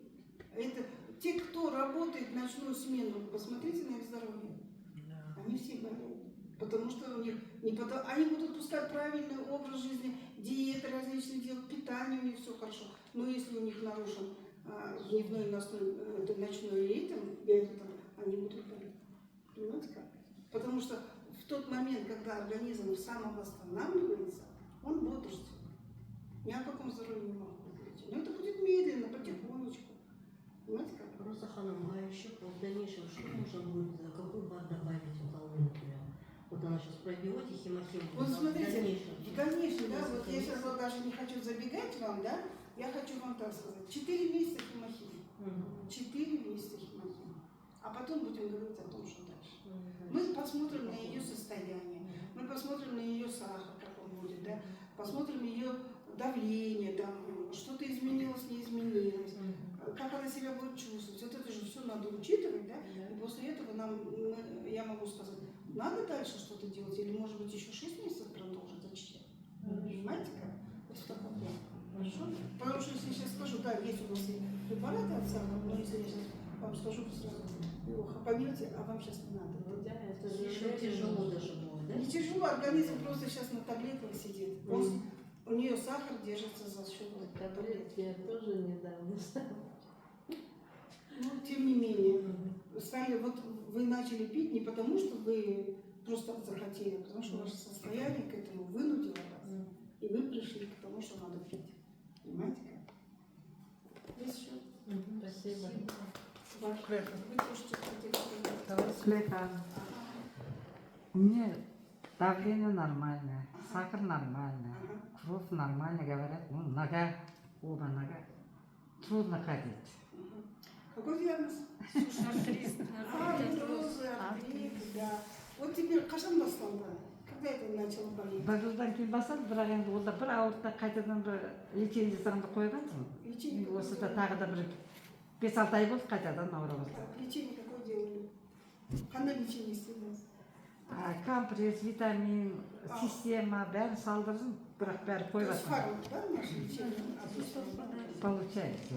Это те, кто работает ночную смену, посмотрите на их здоровье. Они все болеют. Потому что у них они будут пускать правильный образ жизни, диеты различные делать, питание у них все хорошо. Но если у них нарушен дневной ночной ритм, они будут болеть. Понимаете как? Потому что в тот момент, когда организм самовосстанавливается, он бодрствует. Ни о каком здоровье не могу говорить. Но это будет медленно, потихонечку. Понимаете как?
Просто Ханам, а еще в дальнейшем что можно будет, какой БАД добавить в голову, например? Вот она сейчас пробиотик, хемохим.
Вот смотрите, в дальнейшем, да, вот я
месяца.
сейчас вот даже не хочу забегать вам, да, я хочу вам так сказать. 4 месяца хемохимии. 4 месяца хемохимии. А потом будем говорить о том, что дальше. Мы посмотрим на ее состояние, мы посмотрим на ее сахар, как он будет, да, посмотрим ее давление, там, что-то изменилось, не изменилось, как она себя будет чувствовать. Вот это же все надо учитывать, да, и после этого я могу сказать, надо дальше что-то делать, или может быть еще 6 месяцев продолжить очищать. Понимаете как? Вот в таком плане. Хорошо? Потому что если я сейчас скажу, да, есть у нас и препараты от сахара, но если я сейчас вам скажу, сразу его хапанете, а вам сейчас не надо.
Ну да, это же
Еще тяжело даже будет, да?
Не тяжело, организм просто сейчас на таблетках сидит. У нее сахар держится за счет
таблетки. Я тоже недавно стала.
Ну, тем не менее, стали, вот вы начали пить не потому, что вы просто захотели, а потому что ваше состояние к этому вынудило вас. И вы пришли к тому, что надо пить. Понимаете как? Есть еще?
Спасибо.
Вы тоже что-то хотели сказать?
Лека, у меня
Давление нормальное, сахар нормальное,
Ага.
кровь нормально, говорят. Ну, нога, оба нога. Трудно ходить.
Какой диагноз? Артрозы, артрит, да. Вот теперь қашан басталды? Когда это начало болеть?
Бір жылдан кейін бастады, бірақ енді ол да бір ауыртта қайтадан бір лечение жасағанды қойғансың.
Лечение какое
Осы да
делали?
тағы да бір 5-6 ай болды қайтадан ауыра бастады.
Так, лечение какое делали? Қандай лечение істедіңіз?
Компресс, витамин, система, бәрін салдырдым, бірақ бәрі
То есть
қойып
фармак, да, наше лечение? обычное?
Получается.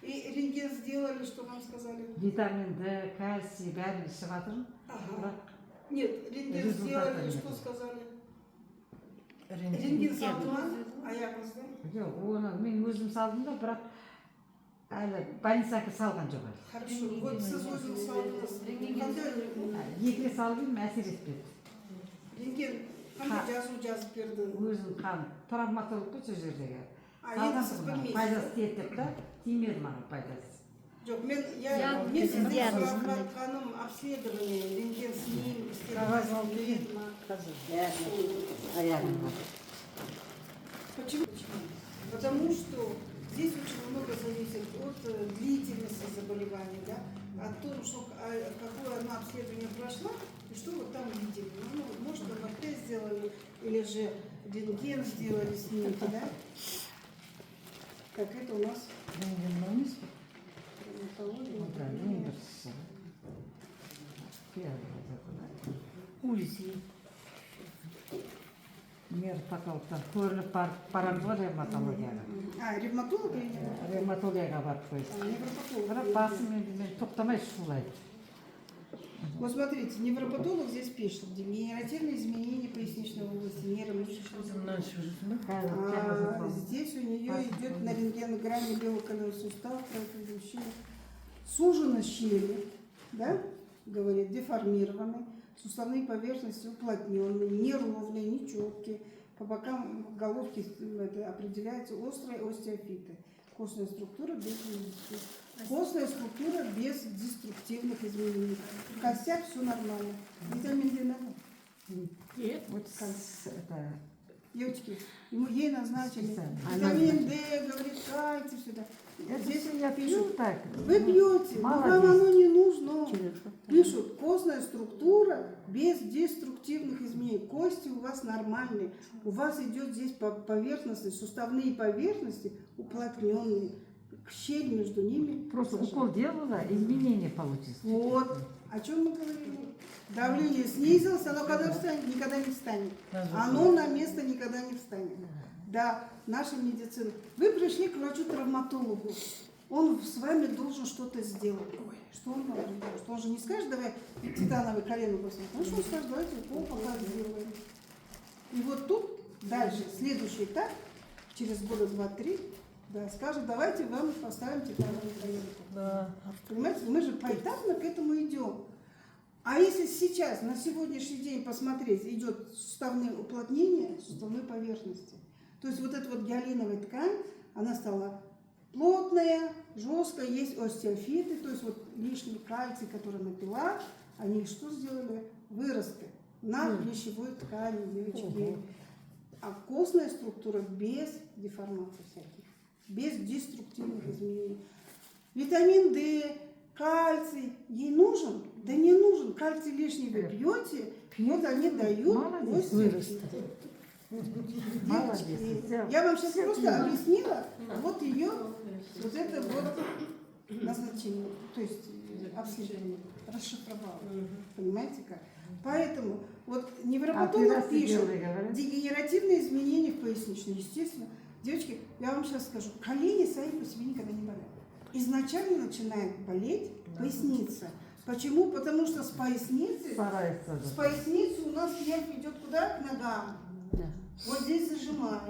И рентген сделали, что вам сказали?
Витамин D, кальций, бәрін ішіп жатырмын.
Ага.
Бірақ
Нет, рентген
Результата
сделали,
нет.
что сказали? Рентген салды ма? Аяғыңызды?
жоқ, оны мен өзім салдым да, бірақ әлі больницаға салған жоқ әлі.
Хорошо. Вот сіз өзіңіз салдыңыз. Қандай
Екі рет салып едім, әсер етпеді.
рентген қандай жазу жазып берді?
Өзім қан, травматолог қой сол жердегі.
А, енді сіз білмейсіз.
Пайдасы тиеді деп та, тимеді маған пайдасы.
Жоқ, мен сіздің сұрап жатқаным обследование, рентген снимок,
Аяғымда.
Почему? Потому что здесь очень много зависит от длительности заболевания, да, от того, что, какое она обследование прошла, и что вот там видели. Ну, может, МРТ сделали, или же рентген сделали снимки, да? Как это у нас? Травматология.
УЗИ.
Нейропатологтар көрініп барамыз ғой ревматологияға.
Ревматолог или нет?
Ревматологияға барып қойды.
Невропатолог.
Бірақ басым енді мен тоқтамай шулайды.
Вот смотрите, невропатолог здесь пишет, дегенеративные изменения поясничной области, нейромышечной здесь у нее идет на рентгенограмме левого коленного сустава, предыдущего. Сужена щели, да, говорит, деформированы, суставные поверхности уплотненные, неровные, нечеткие. По бокам головки это определяются острые остеофиты. Костная структура без деструктивных изменений. В костях все нормально. Витамин D надо?
Нет.
Вот это...
Девочки, ей назначили.
Она
Витамин D, говорит, кальций, сюда.
Здесь я пишу так.
Вы пьете, но вам
Молодец.
оно не нужно. Пишут, костная структура без деструктивных изменений. Кости у вас нормальные. У вас идет здесь по поверхности, суставные поверхности уплотненные. Щель между ними.
Просто укол делала, изменения получится.
Вот. О чем мы говорили? Давление снизилось, оно когда встанет? Никогда не встанет. Оно на место никогда не встанет. Да, наша медицина. Вы пришли к врачу-травматологу. Он с вами должен что-то сделать. Ой, что он вам делает? Что он же не скажет, давай титановое колено посмотрим. Ну что он скажет, давайте укол пока сделаем. И вот тут дальше, следующий этап, через года 2-3, да, скажет, давайте вам поставим титановое колено.
Да.
Понимаете, мы же поэтапно к этому идем. А если сейчас, на сегодняшний день посмотреть, идет суставное уплотнение суставной поверхности, то есть вот эта вот гиалиновая ткань, она стала плотная, жесткая, есть остеофиты, то есть вот лишний кальций, который напила, они что сделали? Выросли на хрящевой ткани, девочки. А костная структура без деформаций всяких, без деструктивных изменений. Витамин D, кальций, ей нужен? Да не нужен. Кальций лишний вы пьете, вот они дают.
Молодец,
остеофиты.
Молодец.
Девочки, я вам сейчас просто объяснила вот ее, вот это вот назначение, то есть обследование, расшифровала. Понимаете как? Поэтому вот невропатолог пишет, дегенеративные изменения в поясничной, естественно. Девочки, я вам сейчас скажу, колени сами по себе никогда не болят. Изначально начинает болеть поясница. Почему? Потому что с поясницы у нас кровь идет куда? К ногам. Вот здесь зажимает,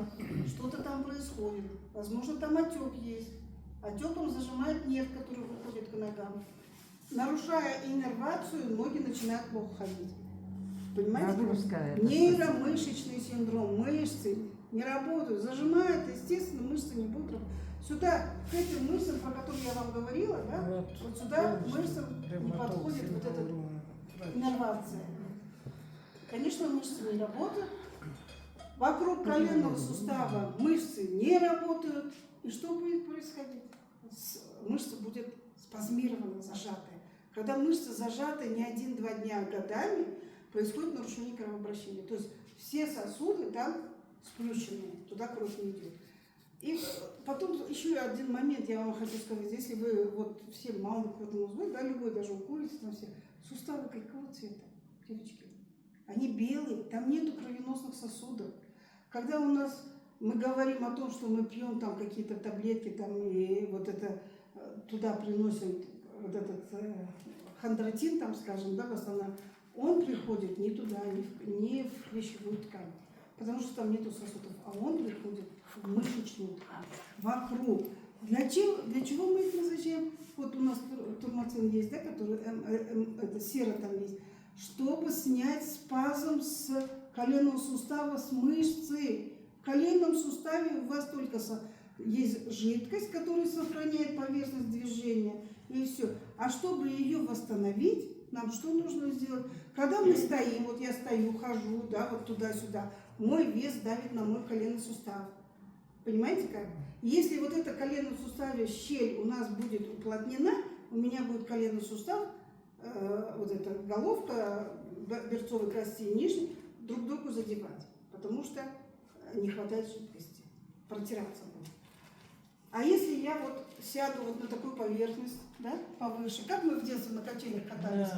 что-то там происходит. Возможно, там отек есть. Отеком зажимает нерв, который выходит к ногам. Нарушая иннервацию, ноги начинают плохо ходить. Понимаете? Нейромышечный синдром, мышцы не работают, зажимает, естественно, мышцы не будут работать. Сюда, к этим мышцам, про которые я вам говорила, да, вот сюда мышцам не подходит вот эта иннервация. конечно, мышцы не работают. Вокруг коленного сустава мышцы не работают. И что будет происходить? Мышца будет спазмирована, зажатая. Когда мышцы зажаты не 1-2 дня, а годами, происходит нарушение кровообращения. То есть все сосуды там сплющены, туда кровь не идет. И потом еще один момент я вам хочу сказать. Если вы вот все малый кровный узлы, да, любой, даже у курицы, там все, суставы какого цвета, девочки? Они белые, там нету кровеносных сосудов. Когда у нас мы говорим о том, что мы пьем там какие-то таблетки, там и вот это туда приносят вот этот хондротин, там, скажем, да, в основном, он приходит не туда, не в хрящевую ткань, потому что там нету сосудов, а он приходит в мышечную ткань, вокруг. Для чего мы их назначаем? Вот у нас турмацин есть, да, который, это сера там есть, чтобы снять спазм с коленного сустава, с мышцы. В коленном суставе у вас только есть жидкость, которая сохраняет поверхность движения, и все. А чтобы ее восстановить, нам что нужно сделать? Когда мы стоим, вот я стою, хожу, да, вот туда-сюда, мой вес давит на мой коленный сустав. Понимаете как? Если вот это коленное суставе щель у нас будет уплотнена, у меня будет коленный сустав, вот эта головка берцовой кости нижней, друг другу задевать, потому что не хватает жидкости, протираться будет. А если я вот сяду вот на такую поверхность, да, повыше, как мы в детстве на качелях катались,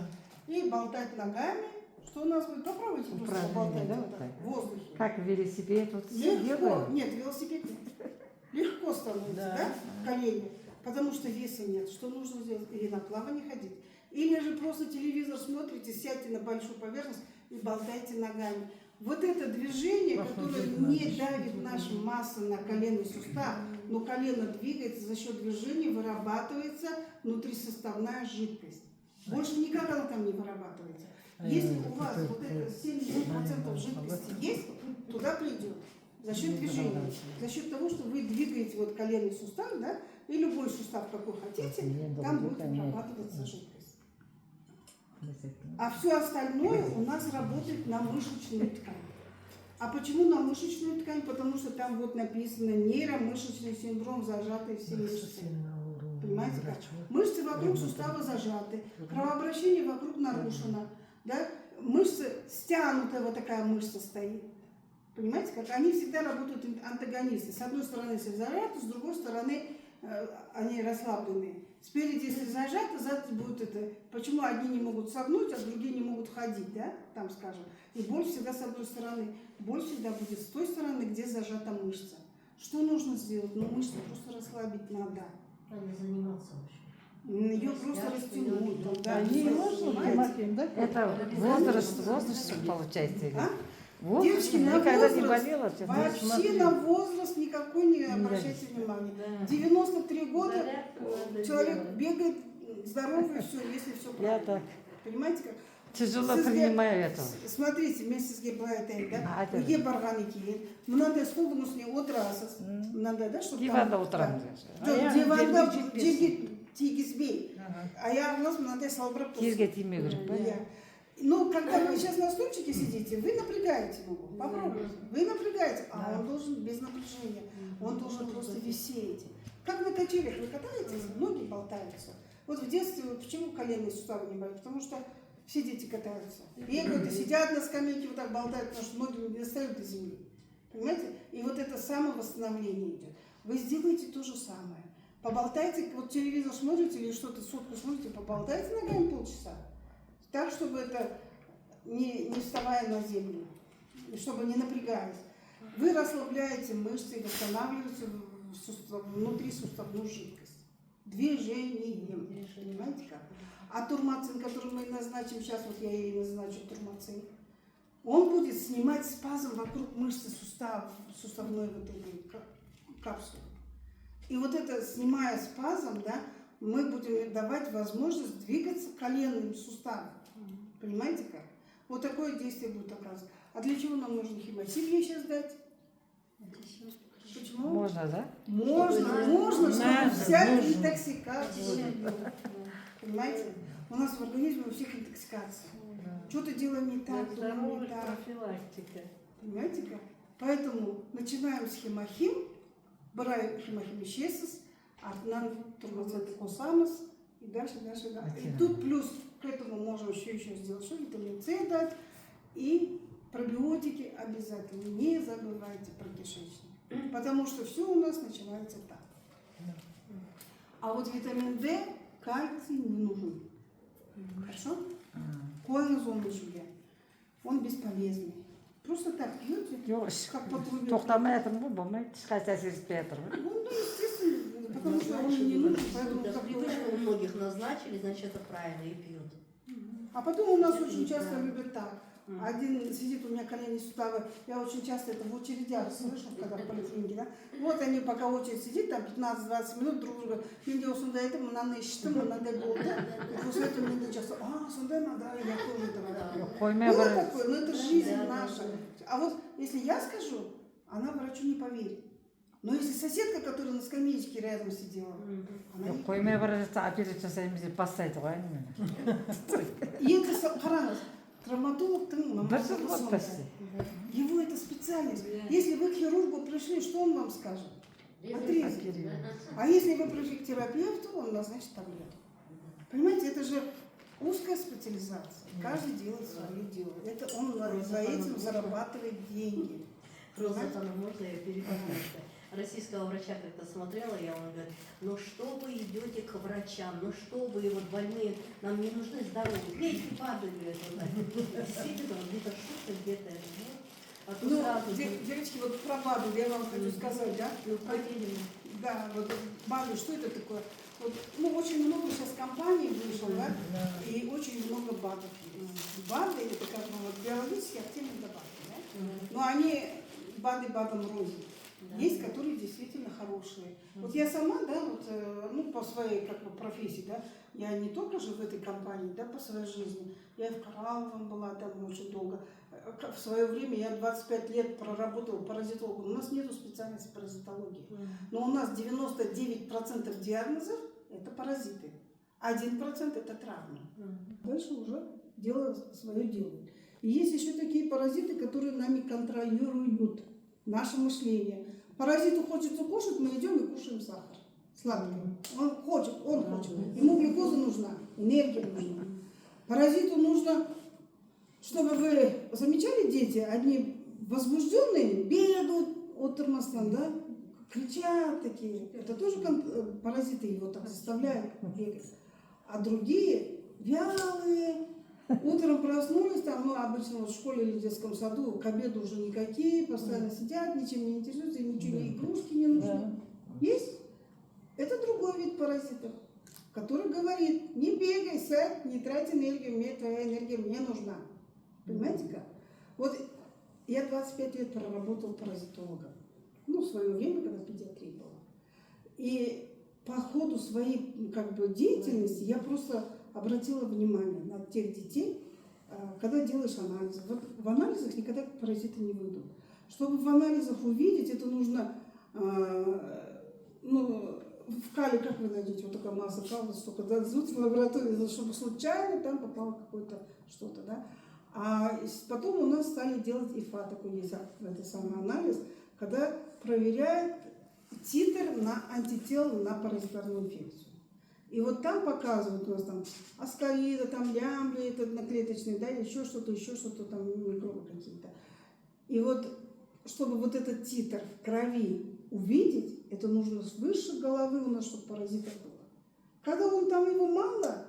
и болтать ногами, что у нас будет? Попробуйте просто поболтать,
да,
вот
вот
так,
так.
в воздухе.
Как велосипед, вот
Легко, нет, велосипед нет. Легко становится, да, в колене, потому что веса нет. Что нужно сделать? Или на плавание ходить, или же просто телевизор смотрите, сядьте на большую поверхность и болтайте ногами. Вот это движение, которое не давит наша масса на коленный сустав, но колено двигается, за счет движения вырабатывается внутрисуставная жидкость. Больше никак она там не вырабатывается. Если у вас вот это 70% жидкости есть, туда придет. За счет движения. За счет того, что вы двигаете вот коленный сустав, да, и любой сустав, какой хотите, там будет вырабатываться жидкость. А все остальное у нас работает на мышечную ткань. А почему на мышечную ткань? Потому что там вот написано нейромышечный синдром, зажатые все мышцы. Понимаете как? Мышцы вокруг сустава зажаты, кровообращение вокруг нарушено. Да? Мышцы, стянутая вот такая мышца стоит. Понимаете как? Они всегда работают антагонисты. С одной стороны, если зажаты, с другой стороны, они расслабленные. Спереди, если зажато, сзади будет это. Почему одни не могут согнуть, а другие не могут ходить, да, там скажем. И боль всегда с одной стороны. Боль всегда будет с той стороны, где зажата мышца. Что нужно сделать? Ну, мышцу просто расслабить надо.
Надо заниматься вообще.
Ее просто растянуть. Да,
не
можно,
да? Это возраст получается.
А?
Возраст,
Девочки, на
никогда не
возраст,
болела.
вообще на возраст никакой не обращайте внимания. 93 года человек бегает здоровый, все, если все
Я
правильно.
так
Понимаете как?
тяжело
Сізге-
принимаю это.
Смотрите, мен сізге былай айтайын, да?
Айтыңыз.
Үйге барғаннан кейін мынандай столдың үстіне отырасыз. Мынандай, да, чтобы
Диванда отырамын.
Жоқ, диванда жерге тигізбей. Аяғыңыз мынандай салбырап тұрсын.
Жерге тимеу керек па?
Иә. Но когда вы сейчас на стульчике сидите, вы напрягаете ногу. Попробуйте. Вы напрягаете, а он должен без напряжения. Он должен просто висеть. Как на качелях вы катаетесь, ноги болтаются. Вот в детстве, вот почему коленные суставы не болят? Потому что все дети катаются. Бегают и сидят на скамейке, вот так болтают, потому что ноги не достают до земли. Понимаете? И вот это самовосстановление идет. Вы сделаете то же самое. Поболтайте, вот телевизор смотрите или что-то, сотку смотрите, поболтайте ногами полчаса. Так, чтобы это не вставая на землю, и чтобы не напрягаясь. Вы расслабляете мышцы и восстанавливаете внутрисуставную жидкость. Движением. Понимаете как? А турмацин, который мы назначим, сейчас вот я ей назначу турмацин, он будет снимать спазм вокруг мышцы сустава, суставной вот этой капсулы. И вот это, снимая спазм, да, мы будем давать возможность двигаться коленным суставом. Понимаете как? Вот такое действие будет оказываться. А для чего нам нужно химиосиль сейчас дать? Почему?
Можно, да?
Можно, чтобы
Надо,
вся
нужно.
интоксикация. Понимаете? У нас в организме у всех интоксикация. что-то делаем не так, думаем не
Здоровая
так.
профилактика.
Понимаете как? Поэтому начинаем с хемохим, брай хемохим исчезс, артынан турмацеты косамос, и дальше. Да. И тут плюс к этому можем еще сделать, что витамин С дать, и пробиотики обязательно. Не забывайте про кишечник, потому что все у нас начинается так. А вот витамин D, кальций не нужен. Хорошо? Коэнзон жуя. Он бесполезный. Просто так пьете,
Yok,
как по трубе.
to'xtamay aytdim, bo'lmaydi, hech qaysi ta'sir etmay turibdi.
Ну, естественно, потому что он не нужен, поэтому
Да,
как бы-
привычно у многих назначили, значит, это правильно, и пьют.
А потом у нас
Это
очень часто
неправильно.
любят так. Один сидит, у меня колени суставы, я очень часто это в очередях слышу, когда в поликлинике, да. Вот они пока очередь сидит, там 15-20 минут друг друга, менде осында айтып, мынаны іштім, мынандай болды. И после этого менде часто, сондай ма, да, я тоже этого.
Yo'q, qo'ymay
Было
bir
такое, но это жизнь
Да,
наша.
да.
А вот если я скажу, она врачу не поверит. Но если соседка, которая на скамеечке рядом сидела, она
yo'q,
не
qo'ymay bir operat jasaymiz deb pastaydi qo'y meni.
И это, қараңыз, травматологтың
Bir
мамасы
жыл вот
сондай.
почти.
Его это специальность. Если вы к хирургу пришли, что он вам скажет? Отрезать. А если вы пришли к терапевту, он назначит таблетку. Понимаете, это же узкая специализация. Каждый делает свое дело. Это он за этим зарабатывает деньги.
Просто можно я перебью. Российского врача как-то смотрела, я он говорит, ну что вы идете к врачам, ну что вы, вот больные, нам не нужны здоровые, пейте БАДы, говорит, вот так. Действительно, вот где-то шутка, где-то, а то
Ну,
сразу,
девочки, вот про БАДы я вам хочу сказать, да?
ну, проверено.
Да, вот БАДы, что это такое? Вот, ну, очень много сейчас компаний вышло, да? И очень много БАДов. БАДы, это как бы вот биологические активные добавки, да? Но они БАДы БАДом рознь. Есть, которые действительно хорошие. Вот я сама, да, вот, ну, по своей как бы профессии, да, я не только же в этой компании, да, по своей жизни, я и в Коралловом была там очень долго. В свое время я 25 лет проработала паразитологом. У нас нету специальности паразитологии. Но у нас 99% диагнозов это паразиты. 1% это травмы. Дальше уже дело свое делают. И есть еще такие паразиты, которые нами контролируют наше мышление. Паразиту хочется кушать, мы идем и кушаем сахар. Сладкий. Он хочет. Ему глюкоза нужна, энергия нужна. Паразиту нужно, чтобы вы замечали, дети, одни возбужденные бегают от тормоза, да, кричат такие. Это тоже паразиты его так заставляют бегать. А другие вялые. Утром проснулись, там, ну, обычно вот в школе или в детском саду, к обеду уже никакие, постоянно сидят, ничем не интересуются, ничего, ни игрушки не нужны. Есть? Это другой вид паразитов, который говорит, не бегай, сядь, не трать энергию, мне твоя энергия мне нужна. Понимаете как? Вот я 25 лет проработала паразитологом, ну, в свое время, когда в педиатрии была. И по ходу своей, как бы, деятельности я просто обратила внимание на тех детей, когда делаешь анализы. Вот в анализах никогда паразиты не выйдут. Чтобы в анализах увидеть, это нужно, ну, в кале, как вы найдете, вот такая масса кала, столько дадут в лаборатории, чтобы случайно там попало какое-то что-то, да. А потом у нас стали делать ИФА, такой есть это самый анализ, когда проверяет титр на антитела на паразитарную инфекцию. И вот там показывают у нас там аскариды, там лямбли, это одноклеточные, да, еще что-то там, микробы какие-то. И вот, чтобы вот этот титр в крови увидеть, это нужно свыше головы у нас, чтобы паразитов было. Когда он там его мало,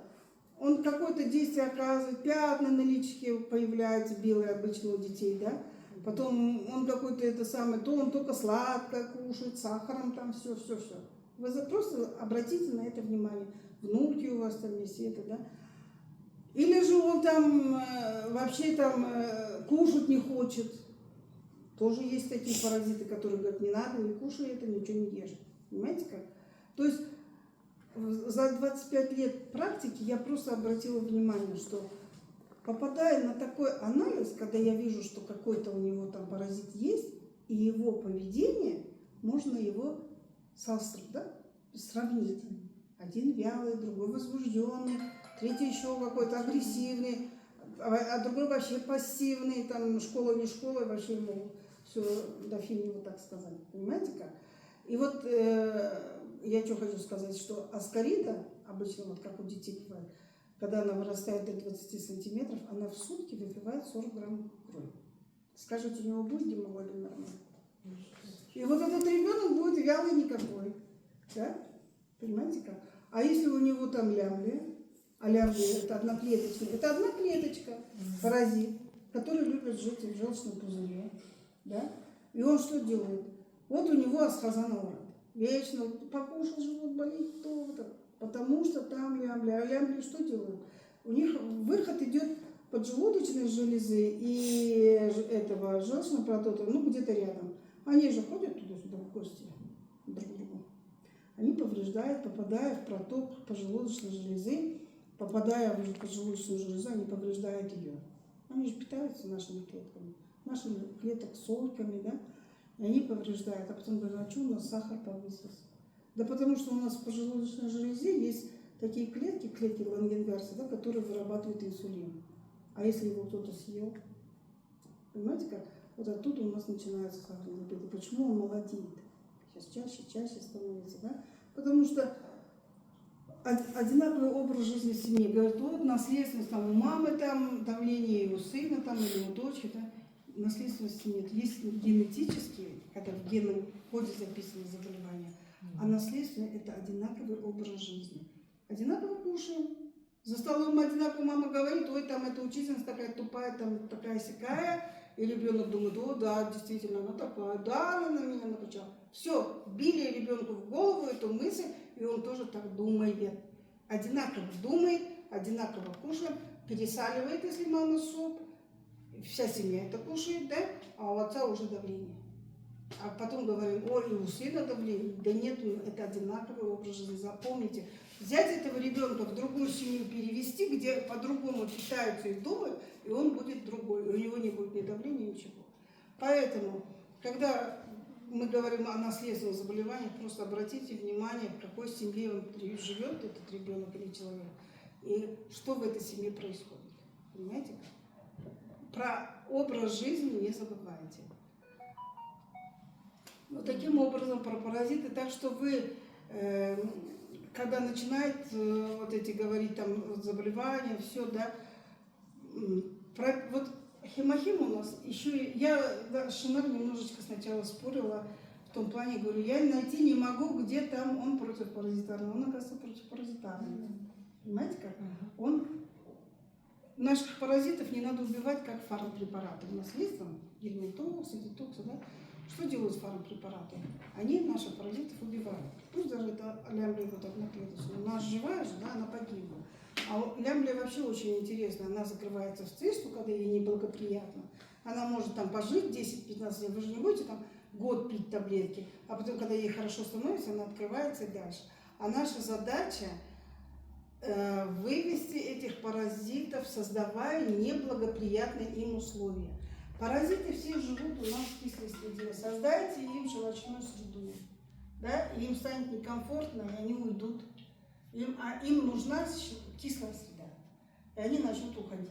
он какое-то действие оказывает, пятна на личике появляются, белые обычно у детей, да. Потом он какой-то это самое, то он только сладкое кушает, сахаром там все. Вы просто обратите на это внимание. Внуки у вас там есть это, да. Или же он там вообще там кушать не хочет. Тоже есть такие паразиты, которые говорят, не надо, не кушай это, ничего не ешь. Понимаете как? То есть за 25 лет практики я просто обратила внимание, что попадая на такой анализ, когда я вижу, что какой-то у него там паразит есть, и его поведение, можно его сравнить. Один вялый, другой возбужденный, третий еще какой-то агрессивный, а другой вообще пассивный, там школа не школа, вообще ему все до финила, так сказать. Понимаете как? И вот я что хочу сказать, что аскарида, обычно вот как у детей бывает, когда она вырастает до 20 сантиметров, она в сутки выпивает 40 грамм крови. Скажите, у него будет гемоглобин нормальный? И вот этот ребенок будет вялый никакой. Да? Понимаете как? А если у него там лямблия, а лямблия это одна клеточка, паразит, который любит жить в желчном пузыре. Да? И он что делает? Вот у него асхазан аурат. Вечно покушал, живот болит, то-то. Потому что там лямблия. А лямблия что делают? У них выход идет поджелудочной железы и этого желчного протока, ну где-то рядом. Они же ходят туда-сюда в гости друг к другу. Они повреждают, попадая в проток поджелудочной железы, попадая в поджелудочную железу, они повреждают ее. Они же питаются нашими клетками, нашими клеток сольками, да? И они повреждают, а потом говорят, а что у нас сахар повысился? Да потому что у нас в поджелудочной железе есть такие клетки Лангенгарса, да, которые вырабатывают инсулин. А если его кто-то съел? Понимаете как? Вот оттуда у нас начинается сахарный диабет. И почему он молодеет? Сейчас чаще становится, да? Потому что одинаковый образ жизни в семье. Говорят, вот наследственность, там у мамы там давление, и у сына там, или у дочери, да? Наследственности нет. Есть генетические, когда в генном коде записаны заболевания, а наследственное – это одинаковый образ жизни. Одинаково кушаем. За столом одинаково мама говорит, ой, там эта учительница такая тупая, там такая-сякая. И ребенок думает, о, да, действительно, она такая, да, она на меня накричала. Все, били ребенку в голову эту мысль, и он тоже так думает. Одинаково думает, одинаково кушает, пересаливает, если мама суп. Вся семья это кушает, да, а у отца уже давление. А потом говорим, ой, и у сына давление. Да нет, это одинаковый образ жизни, запомните. Взять этого ребенка в другую семью перевести, где по-другому питаются и думают, и он будет другой, у него не будет ни давления, ничего. Поэтому, когда мы говорим о наследственных заболеваниях, просто обратите внимание, в какой семье он живет, этот ребенок или человек, и что в этой семье происходит. Понимаете? Про образ жизни не забывайте. Вот таким образом про паразиты. Так что вы, когда начинает вот эти говорить там заболевания, все, да, вот хемохим у нас еще, я с Шинар немножечко сначала спорила в том плане, говорю, я найти не могу, где там он противопаразитарный. Он, оказывается, противопаразитарный. Понимаете как? Наших паразитов не надо убивать, как фармпрепараты. У нас есть там гельминтоксы, детоксы, да? Что делают фармпрепараты? Они наших паразитов убивают. Пусть даже это лямблия вот одноклеточная. Она живая же, да, она погибла. А лямблия вообще очень интересная. Она закрывается в цисту, когда ей неблагоприятно. Она может там пожить 10-15 лет. Вы же не будете там год пить таблетки. А потом, когда ей хорошо становится, она открывается и дальше. А наша задача вывести этих паразитов, создавая неблагоприятные им условия. Паразиты все живут у нас в кислой среде. Создайте им щелочную среду. Да? И им станет некомфортно, и они уйдут. Им нужна кислая среда. И они начнут уходить.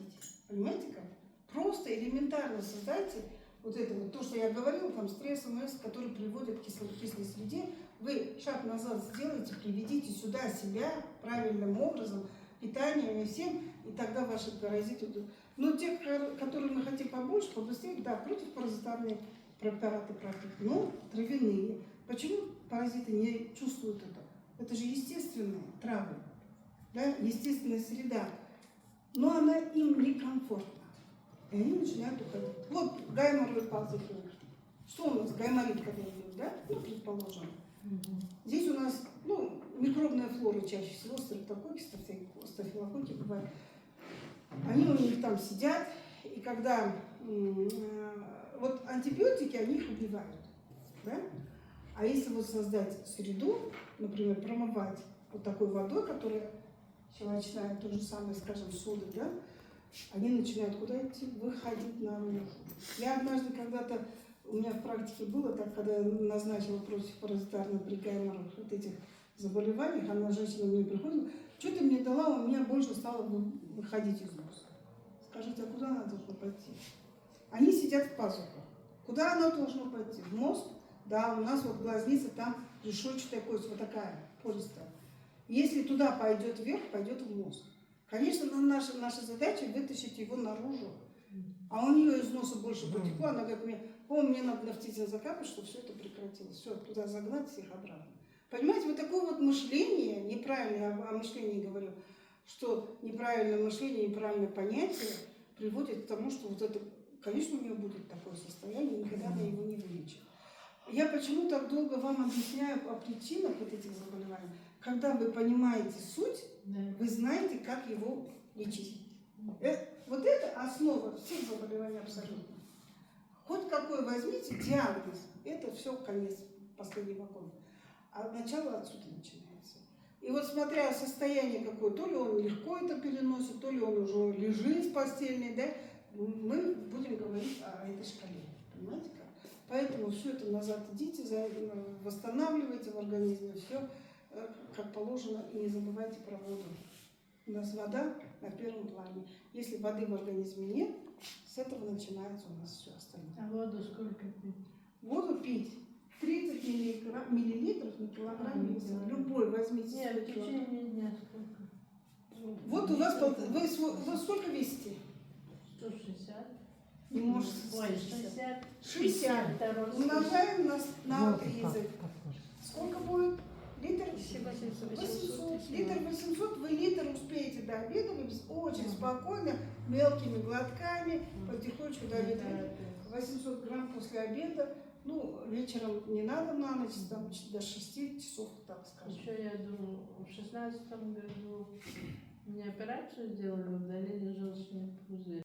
Понимаете как? Просто элементарно создайте вот это вот, то, что я говорила, там стресс, который приводит к кислой среде. Вы шаг назад сделайте, приведите сюда себя правильным образом, питанием и всем, и тогда ваши паразиты идут. Но те, которые мы хотим побольше, побыстрее, да, противопаразитарные препараты пропить, но травяные. Почему паразиты не чувствуют это? Это же естественные травы, да, естественная среда, но она им некомфортна. И они начинают уходить. Вот гайморовый палцев. Что у нас гайморит, когда идет, да? Ну, предположим. Здесь у нас, ну, микробная флора чаще всего, стрептококки, стафилококки бывают. Они у них там сидят, и когда вот антибиотики, они их убивают, да? А если вот создать среду, например, промывать вот такой водой, которая щелочная, то же самое, скажем, соды, да? Они начинают куда идти? Выходить наружу. Я однажды когда-то, у меня в практике было так, когда я назначила противопаразитарную при гайморовых вот этих заболеваниях, женщина мне приходила, что ты мне дала, у меня больше стало выходить из носа. Скажите, а куда она должна пойти? Они сидят в пазухах. Куда она должна пойти? В мозг? Да, у нас вот глазница, там решетчатая кость, вот такая, пористая. Если туда пойдет вверх, пойдет в мозг. Конечно, наша задача вытащить его наружу. А у нее из носа больше потекло, она говорит мне надо нафтизин закапать, чтобы все это прекратилось. Все, туда загнать всех обратно. Понимаете, вот такое вот мышление, неправильное, о мышлении говорю, что неправильное мышление, неправильное понятие приводит к тому, что вот это, конечно, у нее будет такое состояние, никогда она его не вылечит. Я почему так долго вам объясняю о причинах вот этих заболеваний? Когда вы понимаете суть, вы знаете, как его лечить. Вот это основа всех заболеваний абсолютно. Хоть какой возьмите диагноз, это все конец последнего года. А начало отсюда начинается. И вот смотря состояние какое, то ли он легко это переносит, то ли он уже лежит постельный, да, мы будем говорить о этой шкале. Понимаете как? Поэтому все это назад идите, восстанавливайте в организме все как положено, и не забывайте про воду. У нас вода на первом плане. Если воды в организме нет, с этого начинается у нас все остальное.
А воду сколько пить?
Воду пить 30 миллилитров на килограмм веса. Любой возьмите.
Нет, в течение дня сколько?
Вот у вас, вы сколько весите?
160.
Не может
Ой,
60.
60.
60. Умножаем на 30. Сколько будет? Литр? 800. Литр 800. Вы литр успеете до обеда выпить очень спокойно, мелкими глотками, потихонечку до обеда. 800 грамм после обеда. Ну, вечером не надо на ночь, там, до 6 часов, так скажем.
Еще я думаю, в 16 году мне операцию сделали, удалили желчный пузырь.